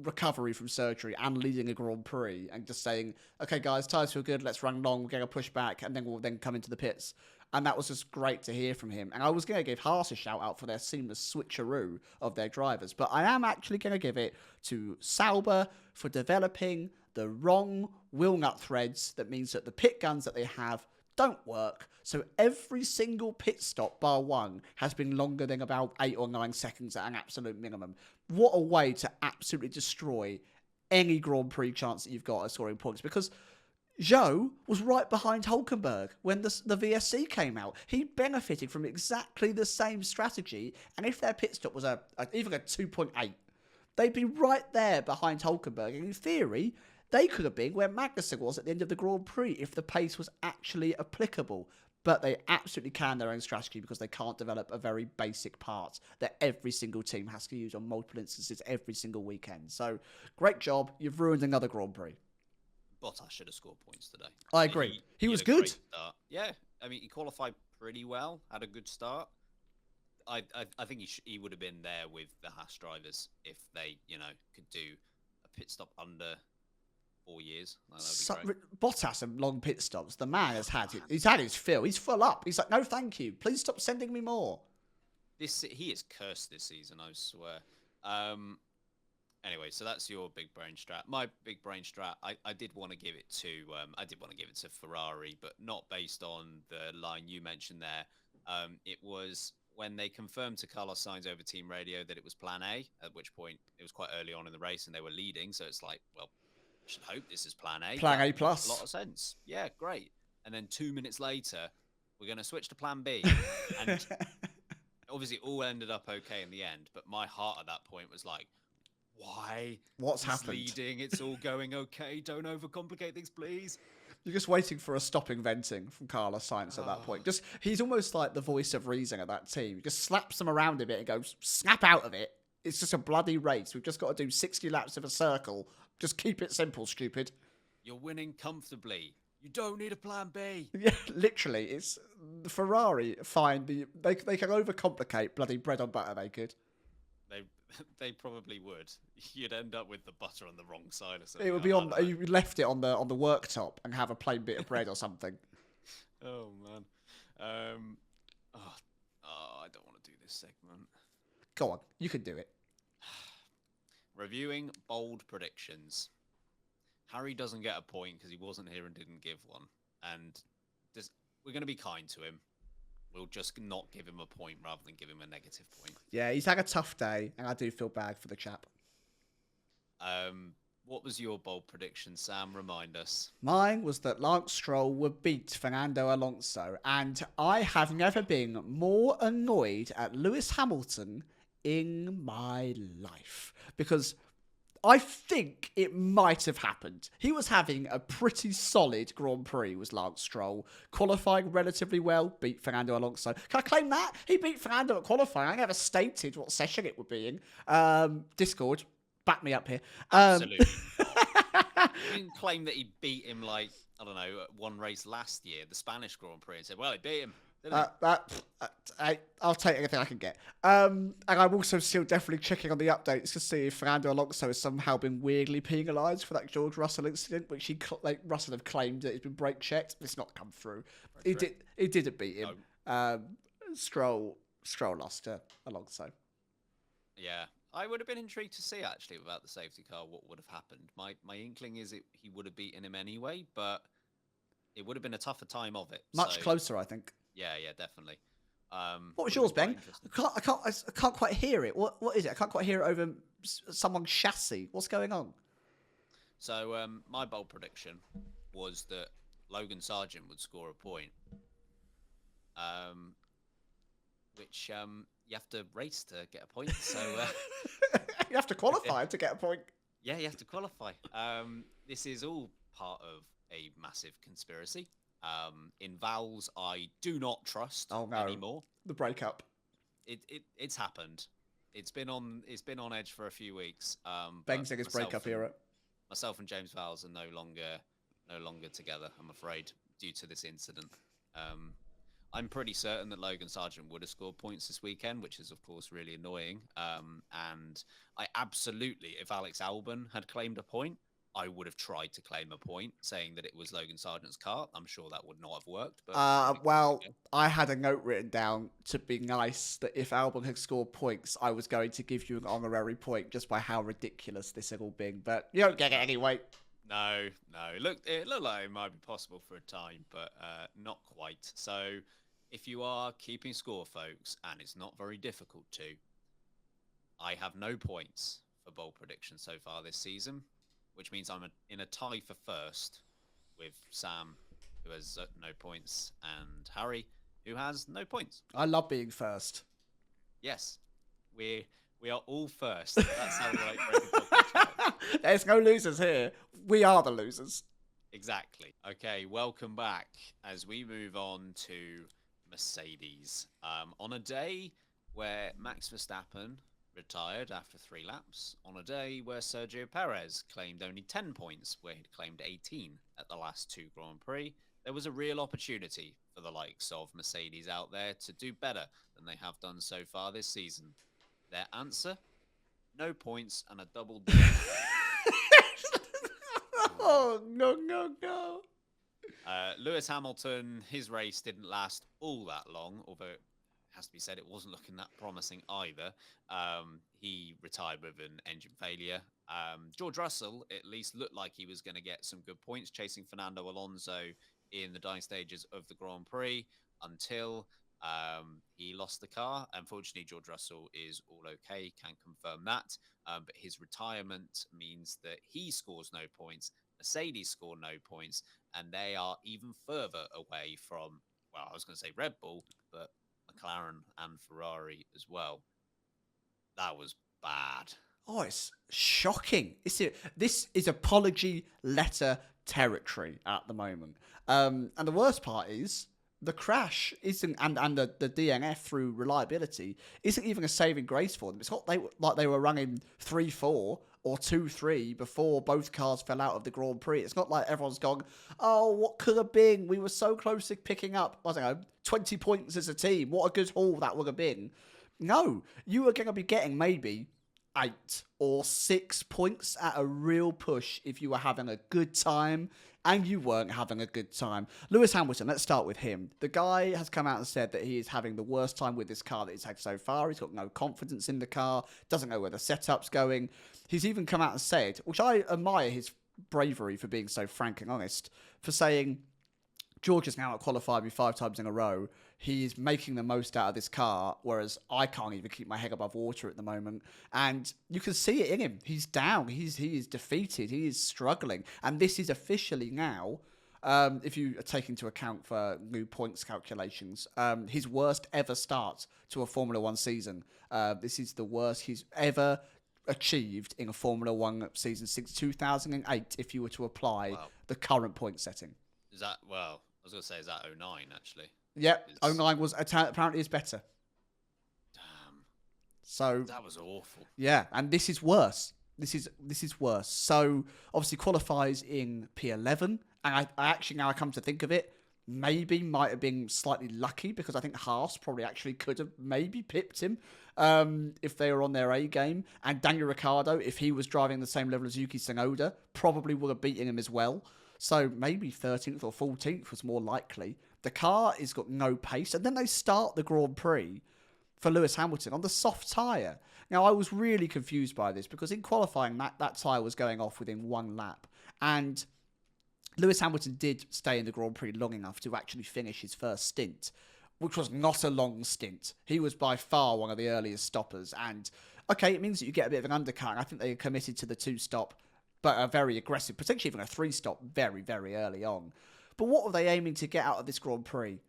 Speaker 2: recovery from surgery and leading a Grand Prix and just saying, okay, guys, tyres feel good. Let's run long. We're going to push back and then we'll come into the pits. And that was just great to hear from him. And I was going to give Haas a shout out for their seamless switcheroo of their drivers. But I am actually going to give it to Sauber for developing the wrong wheel nut threads. That means that the pit guns that they have don't work. So every single pit stop, bar one, has been longer than about 8 or 9 seconds at an absolute minimum. What a way to absolutely destroy any Grand Prix chance that you've got at scoring points. Because Zhou was right behind Hülkenberg when the VSC came out. He benefited from exactly the same strategy. And if their pit stop was even a 2.8, they'd be right there behind Hülkenberg. And in theory, they could have been where Magnussen was at the end of the Grand Prix if the pace was actually applicable. But they absolutely can their own strategy because they can't develop a very basic part that every single team has to use on multiple instances every single weekend. So, great job. You've ruined another Grand Prix.
Speaker 1: Bottas should have scored points today.
Speaker 2: I agree. He was good.
Speaker 1: Yeah, I mean, he qualified pretty well, had a good start. I think he would have been there with the Haas drivers if they, could do a pit stop under 4 years.
Speaker 2: Bottas and long pit stops. The man has had it. He's had his fill. He's full up. He's like, no, thank you. Please stop sending me more.
Speaker 1: He is cursed this season, I swear. Anyway, so that's your big brain strat. My big brain strat, I did want to give it to Ferrari, but not based on the line you mentioned there. It was when they confirmed to Carlos Sainz over team radio that it was Plan A, at which point it was quite early on in the race and they were leading. So it's like, well, I should hope this is Plan A.
Speaker 2: Plan A plus.
Speaker 1: A lot of sense. Yeah, great. And then 2 minutes later, we're going to switch to Plan B. And Obviously, it all ended up okay in the end, but my heart at that point was like, why?
Speaker 2: What's
Speaker 1: He's
Speaker 2: happened?
Speaker 1: leading. It's all going okay. Don't overcomplicate things, please.
Speaker 2: You're just waiting for a stopping venting from Carlos Sainz at that point. Just he's almost like the voice of reason at that team. He just slaps them around a bit and goes, snap out of it. It's just a bloody race. We've just got to do 60 laps of a circle. Just keep it simple, stupid.
Speaker 1: You're winning comfortably. You don't need a plan B.
Speaker 2: Yeah, literally. It's the Ferrari. Fine. They can overcomplicate bloody bread on butter. They could.
Speaker 1: They probably would. You'd end up with the butter on the wrong side or something.
Speaker 2: It would be on. You left it on the worktop and have a plain bit of bread or something.
Speaker 1: Oh man. I don't want to do this segment.
Speaker 2: Go on, you can do it.
Speaker 1: Reviewing bold predictions. Harry doesn't get a point because he wasn't here and didn't give one. And we're going to be kind to him. We'll just not give him a point rather than give him a negative point.
Speaker 2: Yeah, he's had a tough day, and I do feel bad for the chap.
Speaker 1: What was your bold prediction, Sam? Remind us.
Speaker 2: Mine was that Lance Stroll would beat Fernando Alonso, and I have never been more annoyed at Lewis Hamilton in my life, because I think it might have happened. He was having a pretty solid Grand Prix, was Lance Stroll. Qualifying relatively well, beat Fernando Alonso. Can I claim that? He beat Fernando at qualifying. I never stated what session it would be in. Discord, back me up here.
Speaker 1: Absolutely. You didn't claim that he beat him like, I don't know, one race last year, the Spanish Grand Prix, and said, well, he beat him.
Speaker 2: I'll take anything I can get. And I'm also still definitely checking on the updates to see if Fernando Alonso has somehow been weirdly penalised for that George Russell incident, which Russell have claimed that it's been brake checked. It's not come through. He didn't beat him. No. Stroll lost to Alonso.
Speaker 1: Yeah, I would have been intrigued to see actually without the safety car what would have happened. My inkling is he would have beaten him anyway, but it would have been a tougher time of it.
Speaker 2: Much closer, I think.
Speaker 1: Yeah, definitely.
Speaker 2: What was yours, Ben? I can't quite hear it. What is it? I can't quite hear it over someone's chassis. What's going on?
Speaker 1: So my bold prediction was that Logan Sargent would score a point, which you have to race to get a point. So
Speaker 2: you have to qualify to get a point.
Speaker 1: Yeah, you have to qualify. This is all part of a massive conspiracy. In vowels, I do not trust anymore.
Speaker 2: The breakup.
Speaker 1: It's happened. It's been on edge for a few weeks.
Speaker 2: Beng's breakup era.
Speaker 1: Myself and James Vowles are no longer together, I'm afraid, due to this incident. I'm pretty certain that Logan Sargent would have scored points this weekend, which is of course really annoying. And I absolutely, if Alex Albon had claimed a point, I would have tried to claim a point, saying that it was Logan Sargent's car. I'm sure that would not have worked. But
Speaker 2: I had a note written down to be nice that if Albon had scored points, I was going to give you an honorary point just by how ridiculous this had all been. But you don't get it anyway.
Speaker 1: No. It looked like it might be possible for a time, but not quite. So if you are keeping score, folks, and it's not very difficult to, I have no points for bold predictions so far this season, which means I'm in a tie for first with Sam, who has no points, and Harry, who has no points.
Speaker 2: I love being first.
Speaker 1: Yes, we are all first. That's how we like breaking podcast.
Speaker 2: There's no losers here. We are the losers.
Speaker 1: Exactly. Okay, welcome back as we move on to Mercedes. On a day where Max Verstappen retired after 3 laps, on a day where Sergio Perez claimed only 10 points, where he'd claimed 18 at the last 2 Grand Prix, there was a real opportunity for the likes of Mercedes out there to do better than they have done so far this season. Their answer? No points and a double D.
Speaker 2: Oh, no.
Speaker 1: Lewis Hamilton, his race didn't last all that long, although it has to be said it wasn't looking that promising either. He retired with an engine failure. George Russell at least looked like he was going to get some good points chasing Fernando Alonso in the dying stages of the Grand Prix until he lost the car. Unfortunately, George Russell is all okay, can confirm that. But his retirement means that he scores no points, Mercedes score no points, and they are even further away from, well, I was going to say Red Bull, but McLaren and Ferrari as well. That was bad.
Speaker 2: Oh, it's shocking. This is apology letter territory at the moment. And the worst part is the crash isn't, and the DNF through reliability isn't even a saving grace for them. It's not like they were running 3-4 or 2-3 before both cars fell out of the Grand Prix. It's not like everyone's gone, oh, what could have been? We were so close to picking up, I don't know, 20 points as a team. What a good haul that would have been. No, you are going to be getting maybe 8 or 6 points at a real push if you were having a good time, and you weren't having a good time. Lewis Hamilton, let's start with him. The guy has come out and said that he is having the worst time with this car that he's had so far. He's got no confidence in the car, doesn't know where the setup's going. He's even come out and said, which I admire his bravery for being so frank and honest, for saying, George has now qualified me 5 times in a row. He's making the most out of this car, whereas I can't even keep my head above water at the moment. And you can see it in him. He's down. He is defeated. He is struggling. And this is officially now, if you take into account for new points calculations, his worst ever start to a Formula One season. This is the worst he's ever achieved in a Formula One season since 2008, if you were to apply the current point setting.
Speaker 1: Is that, well, I was going to say, is that 09 actually?
Speaker 2: Yep, 09 was apparently is better.
Speaker 1: Damn.
Speaker 2: So
Speaker 1: that was awful.
Speaker 2: Yeah, and this is worse. This is worse. So obviously qualifies in P11, and I actually, now I come to think of it, maybe might have been slightly lucky, because I think Haas probably actually could have maybe pipped him if they were on their A game, and Daniel Ricciardo, if he was driving the same level as Yuki Tsunoda, probably would have beaten him as well. So maybe 13th or 14th was more likely. The car has got no pace, and then they start the Grand Prix for Lewis Hamilton on the soft tyre. Now, I was really confused by this, because in qualifying, that tyre was going off within 1 lap. And Lewis Hamilton did stay in the Grand Prix long enough to actually finish his first stint, which was not a long stint. He was by far one of the earliest stoppers. And, okay, it means that you get a bit of an undercut. I think they committed to the 2-stop, but a very aggressive, potentially even a 3-stop very, very early on. But what were they aiming to get out of this Grand Prix?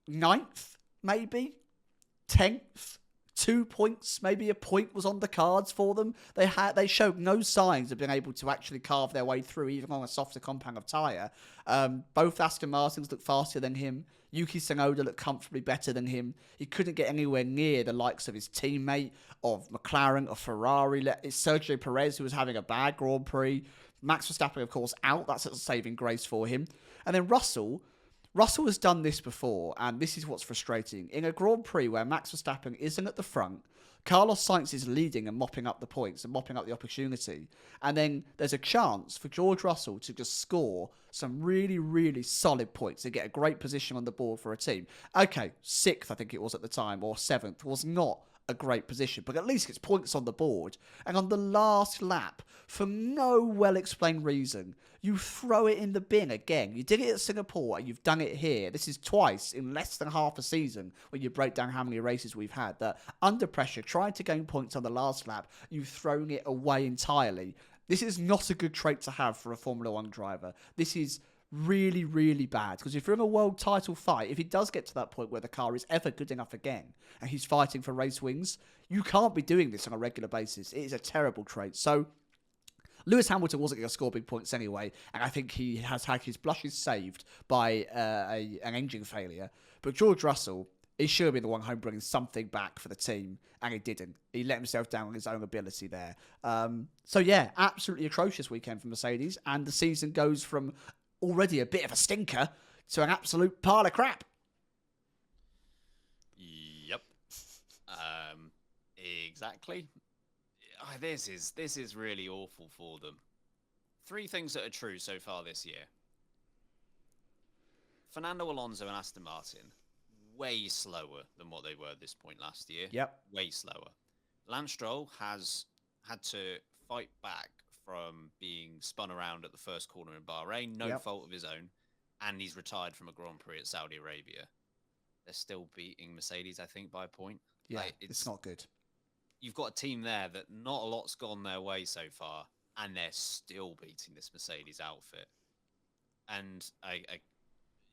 Speaker 2: 9th, maybe? 10th? 2 points? Maybe a point was on the cards for them. They showed no signs of being able to actually carve their way through, even on a softer compound of tyre. Both Aston Martins looked faster than him. Yuki Tsunoda looked comfortably better than him. He couldn't get anywhere near the likes of his teammate, of McLaren, of Ferrari. It's Sergio Perez, who was having a bad Grand Prix. Max Verstappen, of course, out. That's a saving grace for him. And then Russell has done this before, and this is what's frustrating. In a Grand Prix where Max Verstappen isn't at the front, Carlos Sainz is leading and mopping up the points and mopping up the opportunity. And then there's a chance for George Russell to just score some really, really solid points and get a great position on the board for a team. Okay, 6th, I think it was at the time, or 7th, was not a great position, but at least it's points on the board. And on the last lap, for no well-explained reason, you throw it in the bin again. You did it at Singapore, and you've done it here. This is twice in less than half a season, when you break down how many races we've had, that under pressure, trying to gain points on the last lap, you've thrown it away entirely. This is not a good trait to have for a Formula One driver. This is really, really bad, because if you're in a world title fight, if he does get to that point where the car is ever good enough again and he's fighting for race wins, you can't be doing this on a regular basis. It is a terrible trait. So Lewis Hamilton wasn't going to score big points anyway, and I think he has had his blushes saved by an engine failure. But George Russell, he should have been the one home bringing something back for the team, and he didn't. He let himself down on his own ability there. So yeah, absolutely atrocious weekend for Mercedes, and the season goes from already a bit of a stinker to an absolute pile of crap.
Speaker 1: Yep. Exactly. This is really awful for them. 3 things that are true so far this year. Fernando Alonso and Aston Martin, way slower than what they were at this point last year.
Speaker 2: Yep.
Speaker 1: Way slower. Lance Stroll has had to fight back from being spun around at the first corner in Bahrain, no fault of his own, and he's retired from a Grand Prix at Saudi Arabia. They're still beating Mercedes, I think, by a point.
Speaker 2: Yeah, it's not good.
Speaker 1: You've got a team there that not a lot's gone their way so far, and they're still beating this Mercedes outfit. And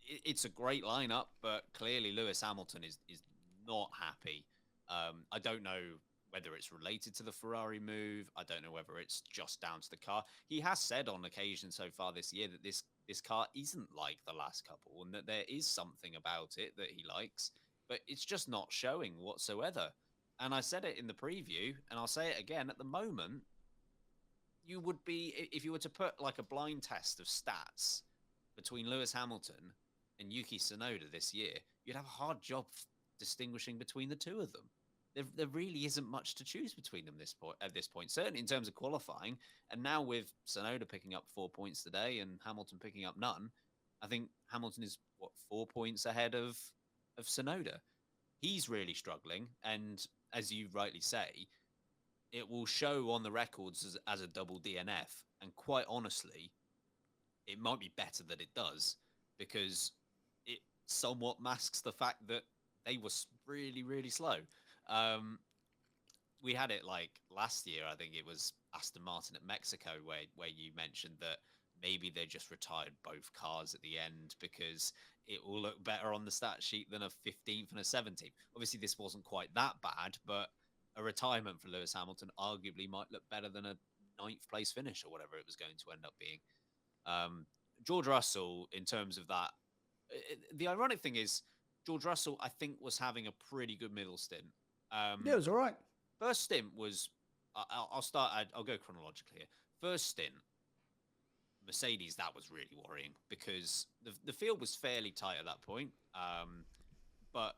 Speaker 1: it's a great lineup, but clearly Lewis Hamilton is not happy. I don't know whether it's related to the Ferrari move. I don't know whether it's just down to the car. He has said on occasion so far this year that this car isn't like the last couple and that there is something about it that he likes, but it's just not showing whatsoever. And I said it in the preview, and I'll say it again. At the moment, you would be, if you were to put like a blind test of stats between Lewis Hamilton and Yuki Tsunoda this year, you'd have a hard job distinguishing between the two of them. There really isn't much to choose between them at this point, certainly in terms of qualifying. And now with Tsunoda picking up 4 points today and Hamilton picking up none, I think Hamilton is 4 points ahead of Tsunoda. He's really struggling, and as you rightly say, it will show on the records as a double DNF. And quite honestly, it might be better that it does, because it somewhat masks the fact that they were really, really slow. We had it like last year. I think it was Aston Martin at Mexico where you mentioned that maybe they just retired both cars at the end because it will look better on the stat sheet than a 15th and a 17th. Obviously, this wasn't quite that bad, but a retirement for Lewis Hamilton arguably might look better than a 9th place finish or whatever it was going to end up being. George Russell, in terms of that, the ironic thing is George Russell, I think, was having a pretty good middle stint.
Speaker 2: Yeah, it was all right.
Speaker 1: First stint was, I'll go chronologically here. First stint, Mercedes, that was really worrying because the field was fairly tight at that point. But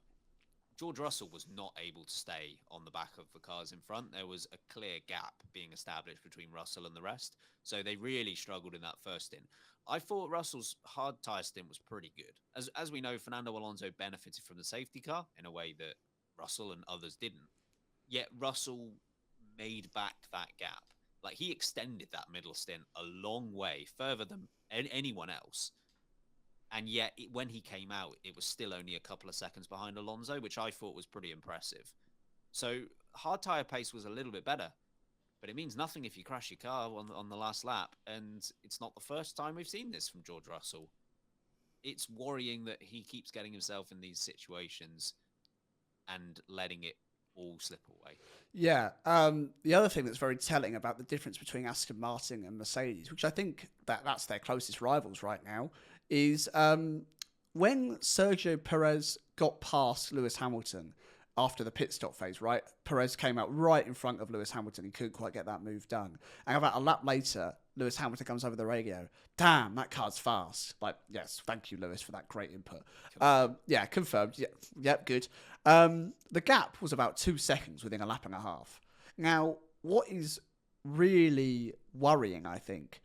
Speaker 1: George Russell was not able to stay on the back of the cars in front. There was a clear gap being established between Russell and the rest. So they really struggled in that first stint. I thought Russell's hard tyre stint was pretty good. As we know, Fernando Alonso benefited from the safety car in a way that Russell and others didn't. Yet Russell made back that gap. Like, he extended that middle stint a long way, further than anyone else. And yet, when he came out, it was still only a couple of seconds behind Alonso, which I thought was pretty impressive. So, hard tyre pace was a little bit better. But it means nothing if you crash your car on the last lap. And it's not the first time we've seen this from George Russell. It's worrying that he keeps getting himself in these situations and letting it all slip away.
Speaker 2: Yeah. The other thing that's very telling about the difference between Aston Martin and Mercedes, which I think that's their closest rivals right now, is when Sergio Perez got past Lewis Hamilton after the pit stop phase, right? Perez came out right in front of Lewis Hamilton. He couldn't quite get that move done. And about a lap later, Lewis Hamilton comes over the radio. Damn, that car's fast. Like, yes, thank you, Lewis, for that great input. Yeah, confirmed. Yep, good. The gap was about 2 seconds within a lap and a half. Now, what is really worrying, I think,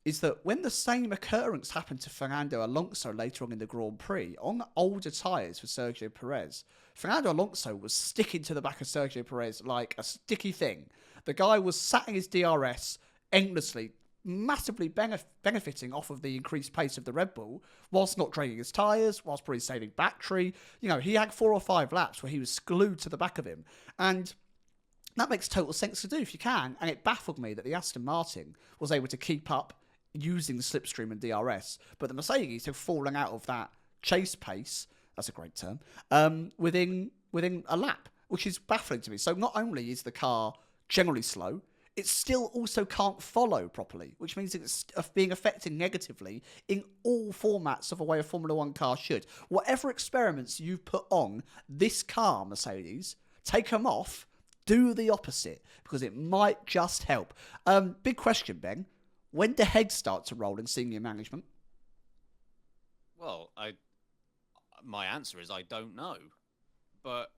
Speaker 2: is that when the same occurrence happened to Fernando Alonso later on in the Grand Prix, on older tyres for Sergio Perez, Fernando Alonso was sticking to the back of Sergio Perez like a sticky thing. The guy was sat in his DRS endlessly, massively benefiting off of the increased pace of the Red Bull, whilst not draining his tyres, whilst probably saving battery. You know, he had 4 or 5 laps where he was glued to the back of him. And that makes total sense to do if you can. And it baffled me that the Aston Martin was able to keep up using the slipstream and DRS, but the Mercedes have fallen out of that chase pace, that's a great term, within a lap, which is baffling to me. So not only is the car generally slow, it still also can't follow properly, which means it's being affected negatively in all formats of a way a Formula One car should. Whatever experiments you've put on this car, Mercedes, take them off, do the opposite, because it might just help. Big question, Ben. When do heads start to roll in senior management?
Speaker 1: Well, my answer is I don't know, but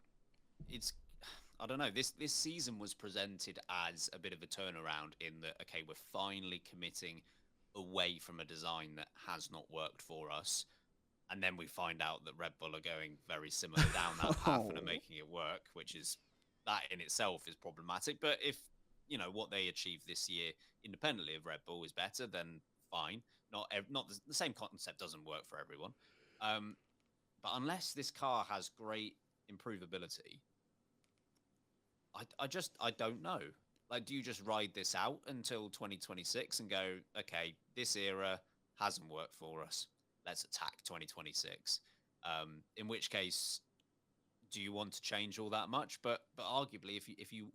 Speaker 1: I don't know. This season was presented as a bit of a turnaround in that, okay, we're finally committing away from a design that has not worked for us, and then we find out that Red Bull are going very similar down that path and are making it work, which is, that in itself is problematic. But if what they achieved this year independently of Red Bull is better, then fine. Not the same concept doesn't work for everyone. But unless this car has great improvability, I don't know. Like, do you just ride this out until 2026 and go, okay, this era hasn't worked for us, let's attack 2026? In which case, do you want to change all that much? But arguably, if you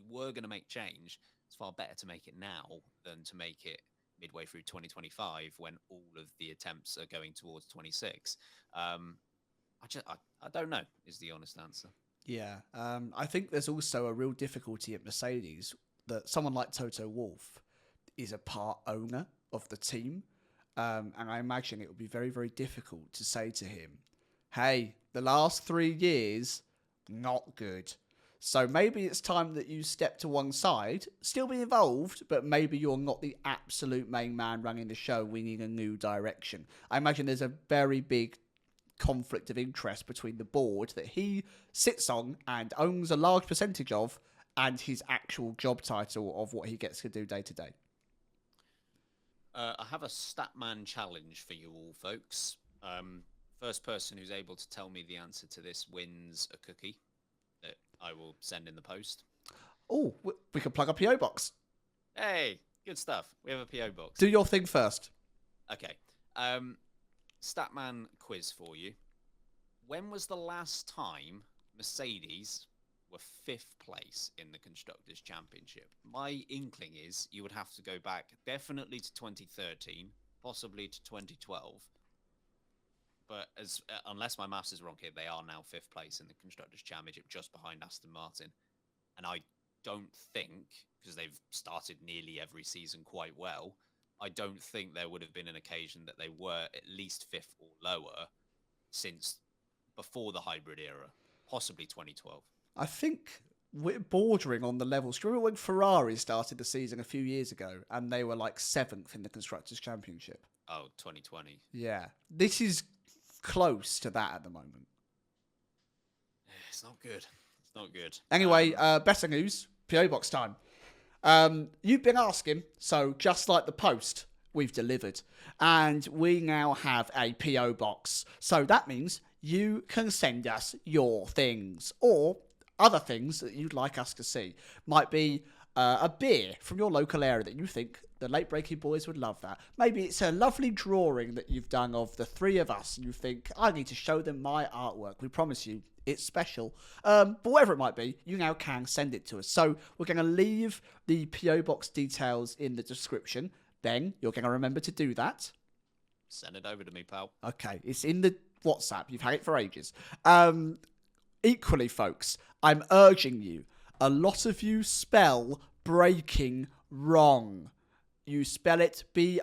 Speaker 1: were going to make change, it's far better to make it now than to make it midway through 2025 when all of the attempts are going towards 26. I don't know is the honest answer.
Speaker 2: Yeah, I think there's also a real difficulty at Mercedes that someone like Toto Wolff is a part owner of the team. And I imagine it would be very, very difficult to say to him, hey, the last 3 years, not good. So maybe it's time that you step to one side, still be involved, but maybe you're not the absolute main man running the show. We need a new direction. I imagine there's a very big conflict of interest between the board that he sits on and owns a large percentage of, and his actual job title of what he gets to do day to day.
Speaker 1: I have a Statman challenge for you all, folks. First person who's able to tell me the answer to this wins a cookie that I will send in the post.
Speaker 2: Oh, we can plug a PO box.
Speaker 1: Hey, good stuff. We have a PO box.
Speaker 2: Do your thing first.
Speaker 1: Okay. Statman quiz for you. When was the last time Mercedes were 5th place in the Constructors' Championship? My inkling is you would have to go back definitely to 2013, possibly to 2012. But unless my maths is wrong here, they are now 5th place in the Constructors' Championship, just behind Aston Martin. And I don't think, because they've started nearly every season quite well, I don't think there would have been an occasion that they were at least 5th or lower since before the hybrid era, possibly 2012.
Speaker 2: I think we're bordering on the levels. Do you remember when Ferrari started the season a few years ago and they were like 7th in the Constructors' Championship?
Speaker 1: Oh, 2020.
Speaker 2: Yeah. This is close to that at the moment.
Speaker 1: It's not good. It's not good.
Speaker 2: Anyway, better news. PO box time. You've been asking, so just like the post, we've delivered. And we now have a PO box. So that means you can send us your things or other things that you'd like us to see. Might be a beer from your local area that you think the Late Breaking Boys would love that. Maybe it's a lovely drawing that you've done of the 3 of us and you think, I need to show them my artwork. We promise you it's special. But whatever it might be, you now can send it to us. So we're going to leave the PO box details in the description. Then you're going to remember to do that.
Speaker 1: Send it over to me, pal.
Speaker 2: Okay, it's in the WhatsApp. You've had it for ages. Equally, folks, I'm urging you. A lot of you spell breaking wrong. You spell it breaking.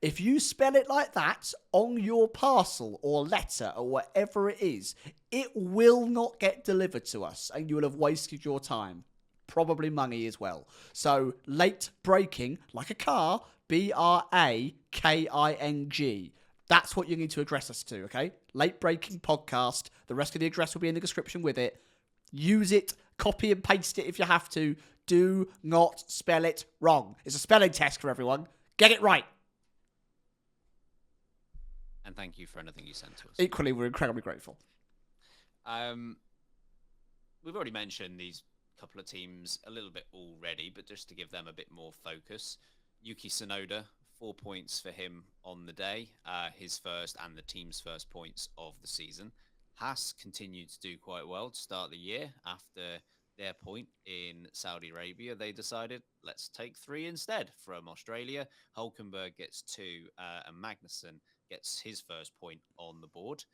Speaker 2: If you spell it like that on your parcel or letter or whatever it is, it will not get delivered to us and you will have wasted your time. Probably money as well. So, late breaking, like a car, breaking. That's what you need to address us to, okay? Late Breaking Podcast. The rest of the address will be in the description with it. Use it, copy and paste it if you have to. Do not spell it wrong. It's a spelling test for everyone. Get it right.
Speaker 1: And thank you for anything you sent to us.
Speaker 2: Equally, we're incredibly grateful.
Speaker 1: We've already mentioned these couple of teams a little bit already, but just to give them a bit more focus. Yuki Tsunoda, 4 points for him on the day, his first and the team's first points of the season. Haas continued to do quite well to start the year. After their point in Saudi Arabia, they decided, let's take 3 instead from Australia. Hülkenberg gets 2, and Magnussen gets his first point on the board.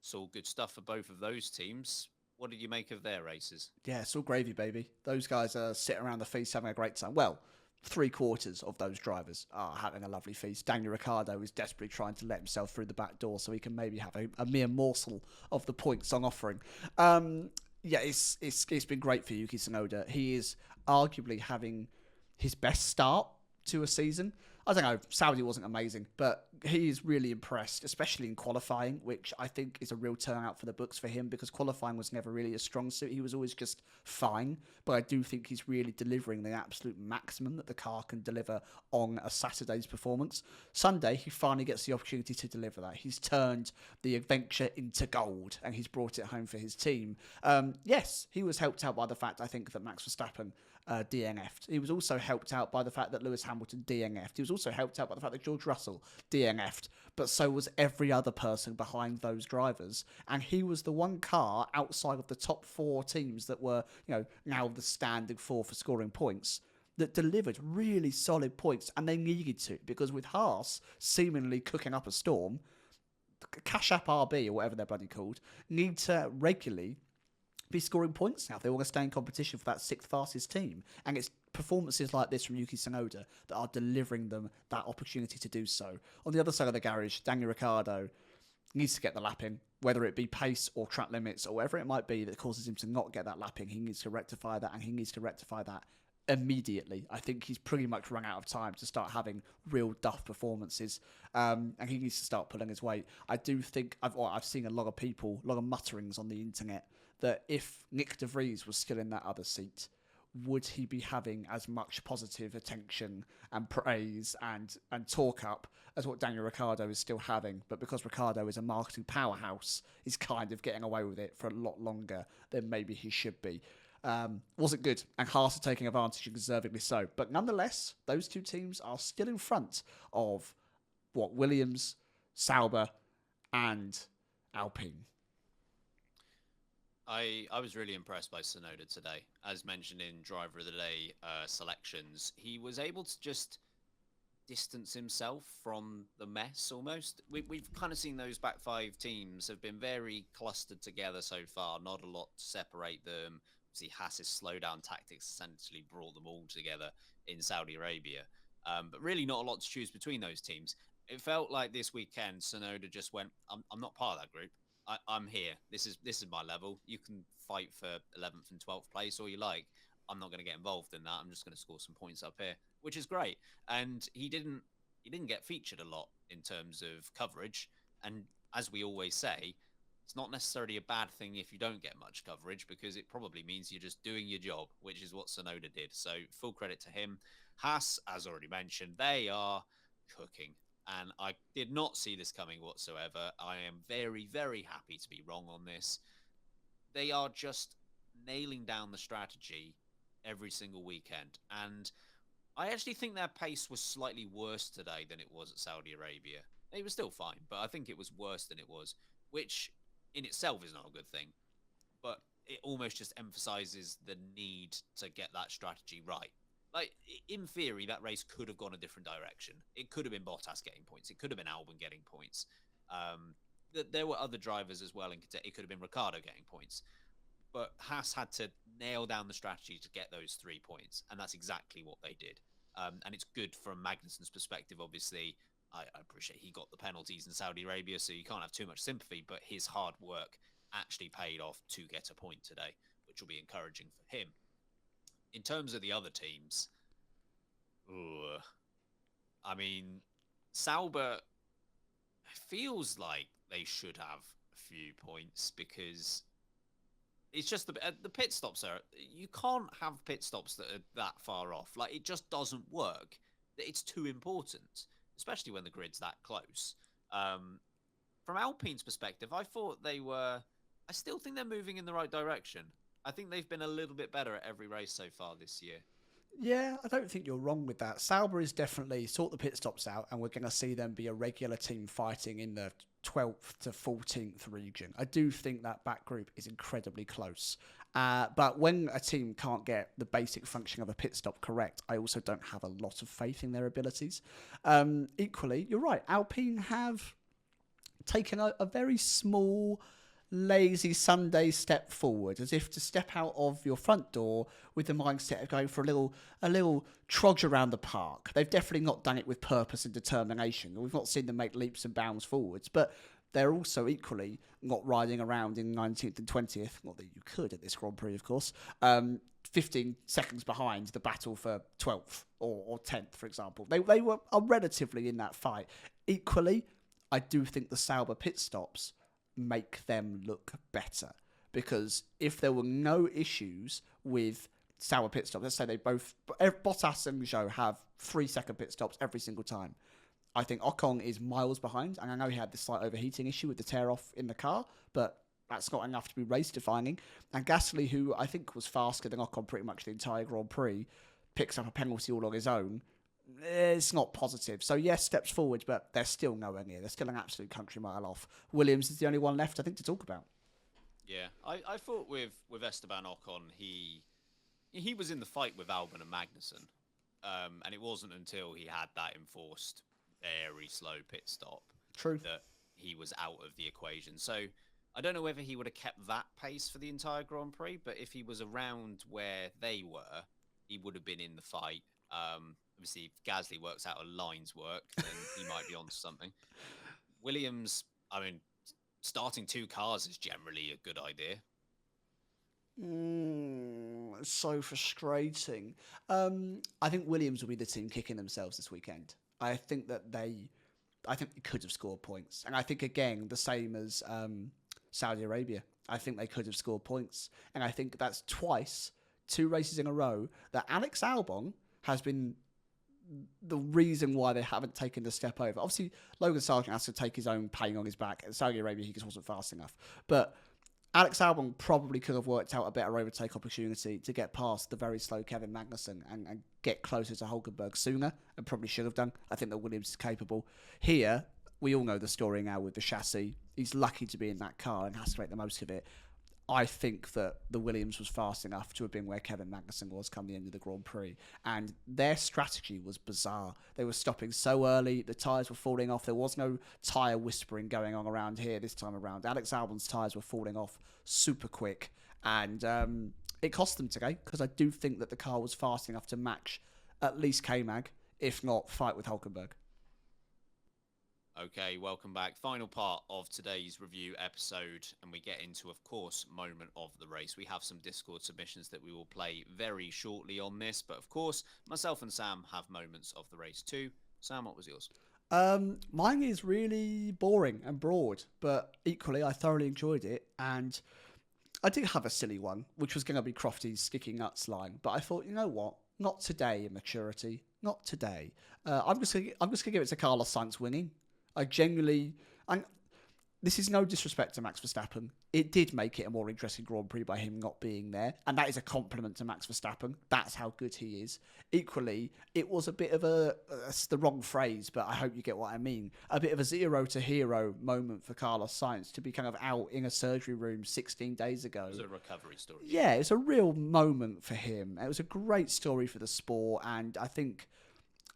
Speaker 1: It's all good stuff for both of those teams. What did you make of their races?
Speaker 2: Yeah, it's all gravy, baby. Those guys are sitting around the feast having a great time. Well, 3/4 of those drivers are having a lovely feast. Daniel Ricciardo is desperately trying to let himself through the back door so he can maybe have a mere morsel of the points on offering. Yeah, it's been great for Yuki Tsunoda. He is arguably having his best start to a season. I don't know, Saudi wasn't amazing, but he is really impressed, especially in qualifying, which I think is a real turnout for the books for him because qualifying was never really a strong suit. He was always just fine, but I do think he's really delivering the absolute maximum that the car can deliver on a Saturday's performance. Sunday, he finally gets the opportunity to deliver that. He's turned the adventure into gold and he's brought it home for his team. Yes, he was helped out by the fact, I think, that Max Verstappen DNF'd. He was also helped out by the fact that Lewis Hamilton DNF'd. He was also helped out by the fact that George Russell DNF'd. But so was every other person behind those drivers. And he was the one car outside of the top 4 teams that were, now the standing 4 for scoring points, that delivered really solid points, and they needed to, because with Haas seemingly cooking up a storm, Cash App RB, or whatever they're bloody called, need to regularly be scoring points now if they want to stay in competition for that 6th fastest team. And it's performances like this from Yuki Tsunoda that are delivering them that opportunity to do so. On the other side of the garage, Daniel Ricciardo needs to get the lapping, whether it be pace or track limits or whatever it might be that causes him to not get that lapping. He needs to rectify that, and he needs to rectify that immediately. I think he's pretty much run out of time to start having real duff performances, and he needs to start pulling his weight. I do think I've seen a lot of mutterings on the internet that if Nick de Vries was still in that other seat, would he be having as much positive attention and praise and talk up as what Daniel Ricciardo is still having? But because Ricciardo is a marketing powerhouse, he's kind of getting away with it for a lot longer than maybe he should be. Wasn't good, and Haas are taking advantage, and deservedly so. But nonetheless, those 2 teams are still in front of Williams, Sauber, and Alpine.
Speaker 1: I was really impressed by Tsunoda today. As mentioned in Driver of the Day selections, he was able to just distance himself from the mess almost. We've kind of seen those back 5 teams have been very clustered together so far, not a lot to separate them. See, Haas's slow-down tactics essentially brought them all together in Saudi Arabia. But really not a lot to choose between those teams. It felt like this weekend, Tsunoda just went, I'm not part of that group. I'm here. This is my level. You can fight for 11th and 12th place all you like. I'm not going to get involved in that. I'm just going to score some points up here, which is great. And he didn't get featured a lot in terms of coverage. And as we always say, it's not necessarily a bad thing if you don't get much coverage, because it probably means you're just doing your job, which is what Tsunoda did. So full credit to him. Haas, as already mentioned, they are cooking. And I did not see this coming whatsoever. I am very, very happy to be wrong on this. They are just nailing down the strategy every single weekend. And I actually think their pace was slightly worse today than it was at Saudi Arabia. It was still fine, but I think it was worse than it was, which in itself is not a good thing. But it almost just emphasizes the need to get that strategy right. Like, in theory, that race could have gone a different direction. It could have been Bottas getting points. It could have been Albon getting points. There were other drivers as well. It could have been Ricciardo getting points. But Haas had to nail down the strategy to get those 3 points. And that's exactly what they did. And it's good from Magnussen's perspective, obviously. I appreciate he got the penalties in Saudi Arabia, so you can't have too much sympathy. But his hard work actually paid off to get a point today, which will be encouraging for him. In terms of the other teams, I mean, Sauber feels like they should have a few points, because it's just the pit stops are, you can't have pit stops that are that far off. Like, it just doesn't work. It's too important, especially when the grid's that close. From Alpine's perspective, I still think they're moving in the right direction. I think they've been a little bit better at every race so far this year.
Speaker 2: Yeah, I don't think you're wrong with that. Sauber is definitely sort the pit stops out, and we're going to see them be a regular team fighting in the 12th to 14th region. I do think that back group is incredibly close. But when a team can't get the basic function of a pit stop correct, I also don't have a lot of faith in their abilities. Equally, you're right. Alpine have taken a very small, lazy Sunday step forward, as if to step out of your front door with the mindset of going for a little trudge around the park. They've definitely not done it with purpose and determination. We've not seen them make leaps and bounds forwards, but they're also equally not riding around in 19th and 20th, not that you could at this Grand Prix, of course, 15 seconds behind the battle for 12th or 10th, for example. They are relatively in that fight. Equally, I do think the Sauber pit stops make them look better, because if there were no issues with Sauber pit stops, let's say Bottas and Zhou have 3-second pit stops every single time, I think Ocon is miles behind, and I know he had this slight overheating issue with the tear off in the car, but that's not enough to be race defining. And Gasly, who I think was faster than Ocon pretty much the entire Grand Prix, picks up a penalty all on his own. It's not positive. So yes, steps forward, but they're still nowhere near. They're still an absolute country mile off. Williams is the only one left, I think, to talk about.
Speaker 1: Yeah, I thought with Esteban Ocon, he was in the fight with Albon and Magnussen, and it wasn't until he had that enforced very slow pit stop that he was out of the equation. So I don't know whether he would have kept that pace for the entire Grand Prix, but if he was around where they were, he would have been in the fight. Obviously, if Gasly works out a line's work, then he might be onto something. Williams, I mean, starting two cars is generally a good idea.
Speaker 2: It's so frustrating. I think Williams will be the team kicking themselves this weekend. I think they could have scored points. And I think, again, the same as Saudi Arabia. I think they could have scored points. And I think that's twice, 2 races in a row, that Alex Albon has been the reason why they haven't taken the step over. Obviously, Logan Sargent has to take his own pain on his back. At Saudi Arabia, he just wasn't fast enough. But Alex Albon probably could have worked out a better overtake opportunity to get past the very slow Kevin Magnussen and get closer to Hulkenberg sooner, and probably should have done. I think that Williams is capable. Here, we all know the story now with the chassis. He's lucky to be in that car and has to make the most of it. I think that the Williams was fast enough to have been where Kevin Magnussen was come the end of the Grand Prix. And their strategy was bizarre. They were stopping so early. The tyres were falling off. There was no tyre whispering going on around here this time around. Alex Albon's tyres were falling off super quick. And it cost them today, because I do think that the car was fast enough to match at least K-Mag, if not fight with Hulkenberg.
Speaker 1: Okay, welcome back. Final part of today's review episode, and we get into, of course, moment of the race. We have some Discord submissions that we will play very shortly on this, but of course, myself and Sam have moments of the race too. Sam, what was yours?
Speaker 2: Mine is really boring and broad, but equally, I thoroughly enjoyed it, and I did have a silly one, which was going to be Crofty's sticky nuts line, but I thought, you know what? Not today, immaturity. Not today. I'm just gonna give it to Carlos Sainz winning. I genuinely, and this is no disrespect to Max Verstappen. It did make it a more interesting Grand Prix by him not being there, and that is a compliment to Max Verstappen. That's how good he is. Equally, it was a bit of that's the wrong phrase, but I hope you get what I mean. A bit of a zero to hero moment for Carlos Sainz to be kind of out in a surgery room 16 days ago.
Speaker 1: It was a recovery story.
Speaker 2: Yeah, it's a real moment for him. It was a great story for the sport, and I think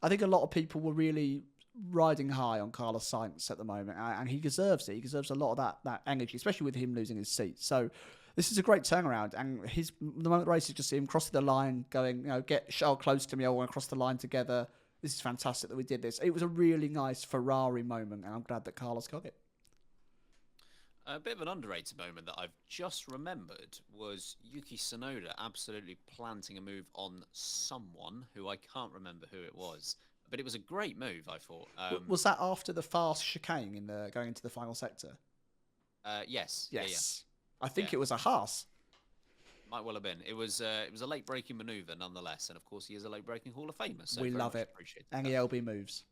Speaker 2: a lot of people were really riding high on Carlos Sainz at the moment, and he deserves it. He deserves a lot of that energy, especially with him losing his seat. So this is a great turnaround, and the moment of the race is just him crossing the line, going, get Charles close to me, I want to cross the line together. This is fantastic that we did this. It was a really nice Ferrari moment, and I'm glad that Carlos got it.
Speaker 1: A bit of an underrated moment that I've just remembered was Yuki Tsunoda absolutely planting a move on someone who I can't remember who it was. But it was a great move, I thought.
Speaker 2: Was that after the fast chicane in going into the final sector?
Speaker 1: Yes.
Speaker 2: Yes. Yeah. I think it was a Haas.
Speaker 1: Might well have been. It was a late breaking manoeuvre nonetheless, and of course he is a late breaking Hall of Famer. So
Speaker 2: we love it. Any LB moves.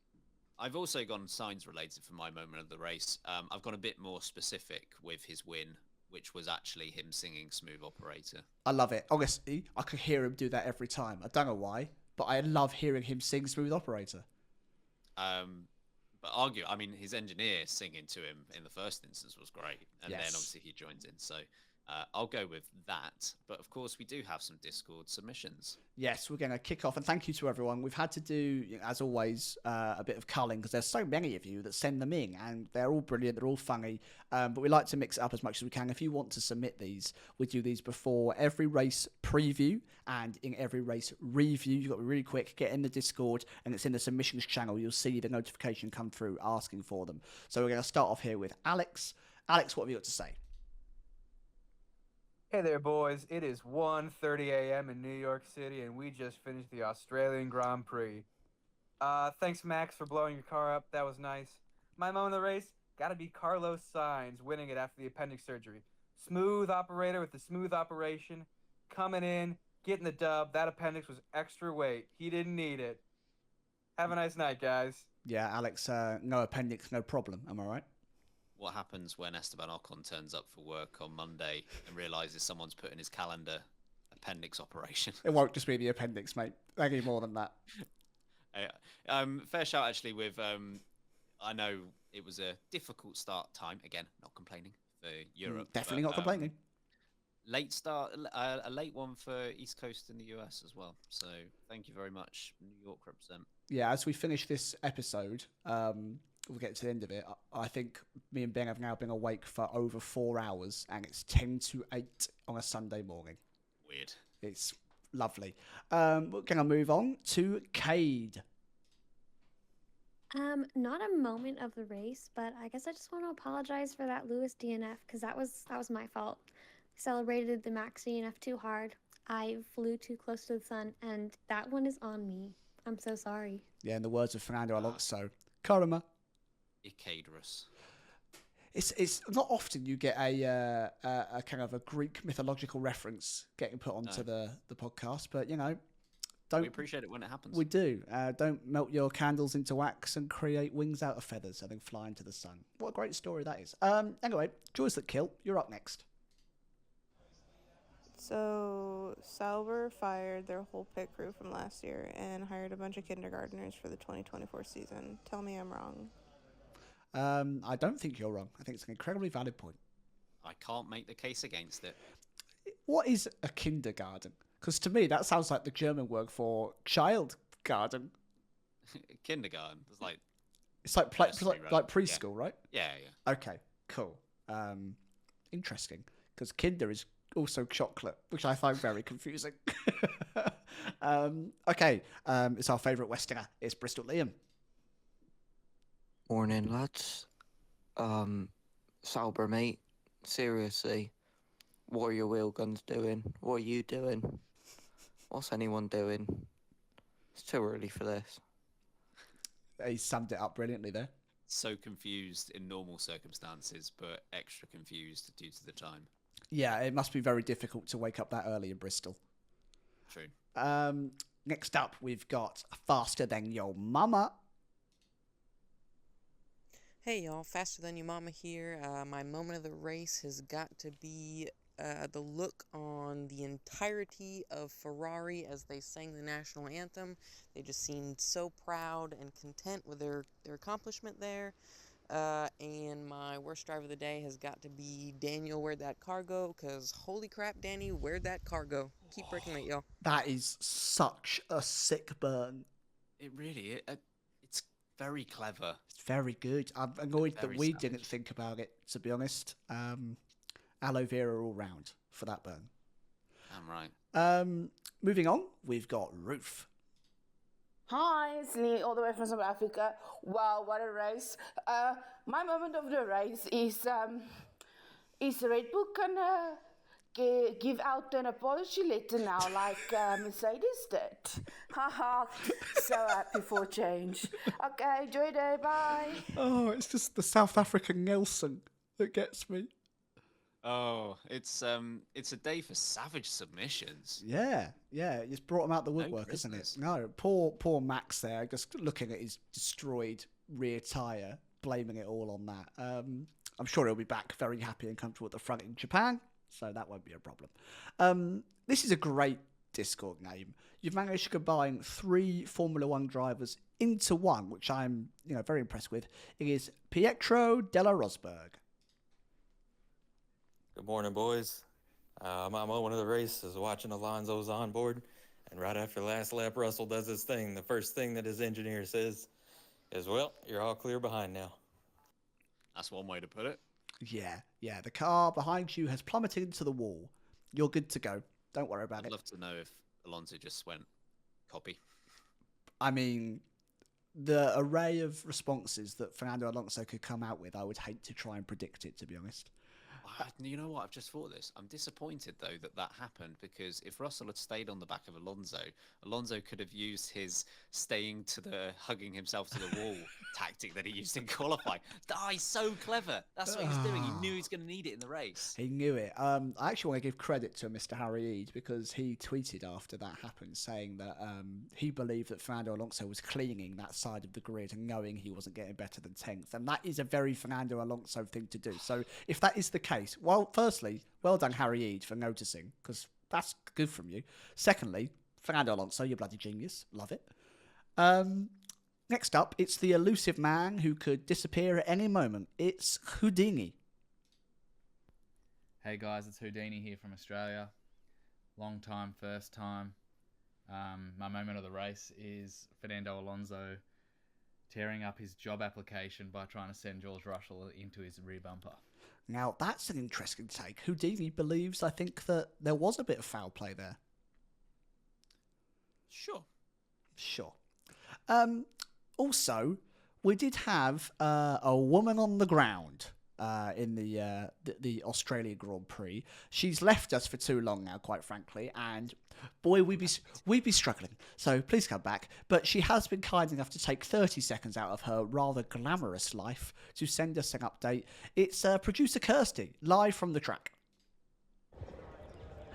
Speaker 1: I've also gone Sainz related for my moment of the race. I've gone a bit more specific with his win, which was actually him singing "Smooth Operator."
Speaker 2: I love it. Honestly, I could hear him do that every time. I don't know why, but I love hearing him sing "Smooth Operator."
Speaker 1: But his engineer singing to him in the first instance was great, and then obviously he joins in. So I'll go with that. But of course, we do have some Discord submissions. Yes,
Speaker 2: we're going to kick off, and thank you to everyone. We've had to do, as always, a bit of culling because there's so many of you that send them in, and they're all brilliant, they're all funny. But we like to mix it up as much as we can. If you want to submit these, we do these before every race preview and in every race review. You've got to be really quick, get in the Discord, and it's in the submissions channel. You'll see the notification come through asking for them. So we're going to start off here with Alex. Alex, what have you got to say?
Speaker 3: Hey there, boys. It is 1:30 a.m. in New York City, and we just finished the Australian Grand Prix. Thanks, Max, for blowing your car up. That was nice. My moment of the race, gotta be Carlos Sainz winning it after the appendix surgery. Smooth operator with the smooth operation, coming in, getting the dub. That appendix was extra weight. He didn't need it. Have a nice night, guys.
Speaker 2: Yeah, Alex, no appendix, no problem. Am I right?
Speaker 1: what happens when Esteban Ocon turns up for work on Monday and realizes someone's put in his calendar appendix operation?
Speaker 2: It won't just be the appendix, mate. Any more than that.
Speaker 1: Fair shout actually with I know it was a difficult start time, again, not complaining for Europe.
Speaker 2: Definitely not complaining.
Speaker 1: Late start, a late one for East Coast in the US as well. So thank you very much, New York represent.
Speaker 2: Yeah, as we finish this episode, we'll get to the end of it. I think me and Ben have now been awake for over 4 hours, and it's 10 to 8 on a Sunday morning.
Speaker 1: Weird.
Speaker 2: It's lovely. We're going to move on to Cade.
Speaker 4: Not a moment of the race, but I guess I just want to apologize for that Lewis DNF because that was my fault. I celebrated the max DNF too hard. I flew too close to the sun, and that one is on me. I'm so sorry.
Speaker 2: Yeah, in the words of Fernando Alonso, karma.
Speaker 1: Icaderus.
Speaker 2: It's not often you get a kind of a Greek mythological reference getting put onto the podcast, but
Speaker 1: we appreciate it when it happens.
Speaker 2: We do. Don't melt your candles into wax and create wings out of feathers and then fly into the sun. What a great story that is. Anyway, Joys That Kill, you're up next.
Speaker 5: So, Sauber fired their whole pit crew from last year and hired a bunch of kindergartners for the 2024 season. Tell me I'm wrong.
Speaker 2: I don't think you're wrong. I think it's an incredibly valid point.
Speaker 1: I can't make the case against it.
Speaker 2: What is a kindergarten? Because to me, that sounds like the German word for child garden.
Speaker 1: Kindergarten.
Speaker 2: It's like
Speaker 1: nursery, right?
Speaker 2: like preschool, right?
Speaker 1: Yeah.
Speaker 2: Okay, cool. Interesting. Because kinder is also chocolate, which I find very confusing. Okay, it's our favourite Westerner. It's Bristol Liam.
Speaker 6: Morning, lads. Sauber, mate. Seriously, what are your wheel guns doing? What are you doing? What's anyone doing? It's too early for this.
Speaker 2: He summed it up brilliantly there.
Speaker 1: So confused in normal circumstances, but extra confused due to the time.
Speaker 2: Yeah, it must be very difficult to wake up that early in Bristol.
Speaker 1: True.
Speaker 2: Next up, we've got Faster Than Your Mama.
Speaker 7: Hey y'all, Faster Than Your Mama here. My moment of the race has got to be the look on the entirety of Ferrari as they sang the national anthem. They just seemed so proud and content with their accomplishment there. And my worst driver of the day has got to be Daniel, Where'd That Car Go? Because holy crap, Danny, where'd that car go? Keep breaking it, y'all.
Speaker 2: That is such a sick burn.
Speaker 1: It really it's very clever.
Speaker 2: It's very good. I'm annoyed that
Speaker 1: Very
Speaker 2: we
Speaker 1: savage.
Speaker 2: didn't think about it, to be honest. Aloe vera all round for that burn.
Speaker 1: I'm right.
Speaker 2: Moving on, we've got Ruth.
Speaker 8: Hi, it's Lee, all the way from South Africa. Wow, what a race! My moment of the race is Red Bull gonna give out an apology letter now, like Mercedes did. Haha, so happy for change. Okay, enjoy your day, bye.
Speaker 2: Oh, it's just the South African Nelson that gets me.
Speaker 1: Oh, it's a day for savage submissions.
Speaker 2: Yeah, it's brought him out the woodwork, isn't it?
Speaker 1: prisoners.
Speaker 2: No, poor Max there, just looking at his destroyed rear tyre, blaming it all on that. I'm sure he'll be back very happy and comfortable at the front in Japan, so that won't be a problem. This is a great Discord name. You've managed to combine 3 Formula One drivers into one, which I'm very impressed with. It is Pietro Della Rosberg.
Speaker 9: Good morning, boys. My moment of the race is watching Alonso's onboard, and right after last lap, Russell does his thing. The first thing that his engineer says is, well, you're all clear behind now.
Speaker 1: That's one way to put it.
Speaker 2: Yeah, the car behind you has plummeted into the wall. You're good to go. Don't worry about
Speaker 1: I'd
Speaker 2: it.
Speaker 1: love to know if Alonso just went copy.
Speaker 2: I mean, the array of responses that Fernando Alonso could come out with, I would hate to try and predict it, to be honest.
Speaker 1: You know what? I've just thought this. I'm disappointed, though, that happened, because if Russell had stayed on the back of Alonso could have used his hugging himself to the wall tactic that he used in qualifying. He's so clever. That's what he was doing. He knew he was going to need it in the race.
Speaker 2: He knew it. I actually want to give credit to Mr. Harry Eade, because he tweeted after that happened saying that he believed that Fernando Alonso was cleaning that side of the grid and knowing he wasn't getting better than 10th. And that is a very Fernando Alonso thing to do. So if that is the case, well, firstly, well done, Harry Eade, for noticing, because that's good from you. Secondly, Fernando Alonso, you're bloody genius. Love it. Next up, it's the elusive man who could disappear at any moment. It's Houdini.
Speaker 10: Hey guys, it's Houdini here from Australia. Long time, first time. My moment of the race is Fernando Alonso tearing up his job application by trying to send George Russell into his rear bumper.
Speaker 2: Now, that's an interesting take. Houdini believes, I think, that there was a bit of foul play there. Sure. Also, we did have a woman on the ground in the Australian Grand Prix. She's left us for too long now, quite frankly, and boy, we'd be struggling. So please come back. But she has been kind enough to take 30 seconds out of her rather glamorous life to send us an update. It's producer Kirsty, live from the track.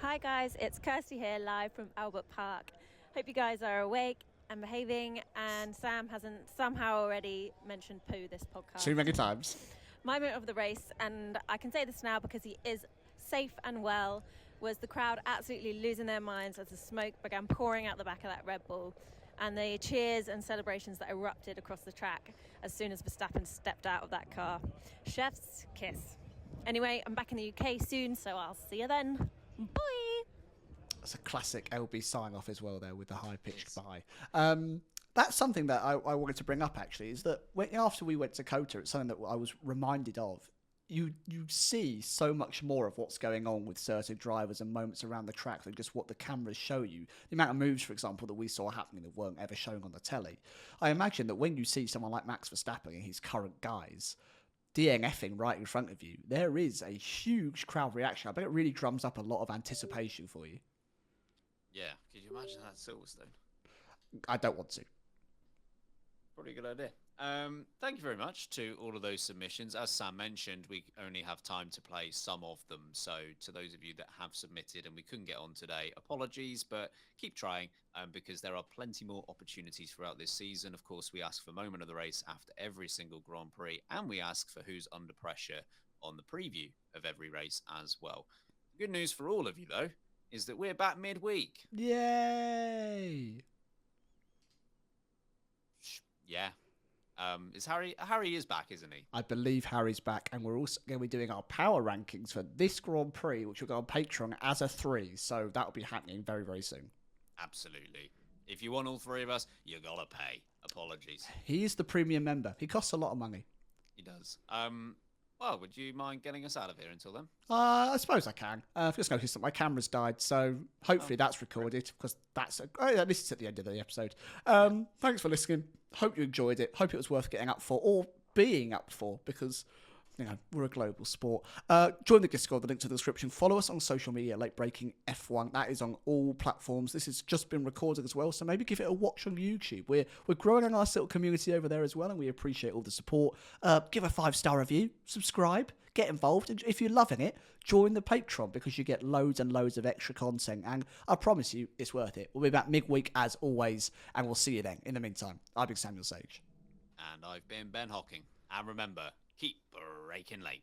Speaker 11: Hi guys, it's Kirsty here, live from Albert Park. Hope you guys are awake and behaving, and Sam hasn't somehow already mentioned poo this podcast.
Speaker 2: Too many times.
Speaker 11: My moment of the race, and I can say this now because he is safe and well, was the crowd absolutely losing their minds as the smoke began pouring out the back of that Red Bull, and the cheers and celebrations that erupted across the track as soon as Verstappen stepped out of that car. Chef's kiss. Anyway, I'm back in the UK soon, so I'll see you then. Bye!
Speaker 2: That's a classic LB sign-off as well there with the high-pitched bye. That's something that I wanted to bring up, actually, is that after we went to COTA, it's something that I was reminded of. You see so much more of what's going on with certain drivers and moments around the track than just what the cameras show you. The amount of moves, for example, that we saw happening that weren't ever shown on the telly. I imagine that when you see someone like Max Verstappen and his current guys DNFing right in front of you, there is a huge crowd reaction. I bet it really drums up a lot of anticipation for you.
Speaker 1: Yeah, could you imagine that Silverstone?
Speaker 2: I don't want to.
Speaker 1: Probably a good idea. Thank you very much to all of those submissions. As Sam mentioned, we only have time to play some of them. So to those of you that have submitted and we couldn't get on today, apologies, but keep trying because there are plenty more opportunities throughout this season. Of course, we ask for moment of the race after every single Grand Prix, and we ask for who's under pressure on the preview of every race as well. Good news for all of you, though, is that we're back midweek.
Speaker 2: Yay!
Speaker 1: Yeah. Is Harry is back, isn't he?
Speaker 2: I believe Harry's back, and we're also going to be doing our power rankings for this Grand Prix, which will go on Patreon as a 3, so that'll be happening very, very soon.
Speaker 1: Absolutely. If you want all 3 of us, you gotta pay. Apologies.
Speaker 2: He is the premium member. He costs a lot of money.
Speaker 1: He does. Well, would you mind getting us out of here until then?
Speaker 2: I suppose I can. I've just noticed that my camera's died, so hopefully that's recorded, because that's at least it's at the end of the episode. Thanks for listening. Hope you enjoyed it. Hope it was worth getting up for, or being up for, because we're a global sport. Join the Discord, the link to the description. Follow us on social media, Late Breaking F1. That is on all platforms. This has just been recorded as well, so maybe give it a watch on YouTube. We're growing a nice little community over there as well, and we appreciate all the support. Give a 5-star review, subscribe, get involved, and if you're loving it, join the Patreon, because you get loads and loads of extra content, and I promise you, it's worth it. We'll be back midweek as always, and we'll see you then. In the meantime, I've been Samuel Sage.
Speaker 1: And I've been Ben Hocking. And remember, keep breaking late.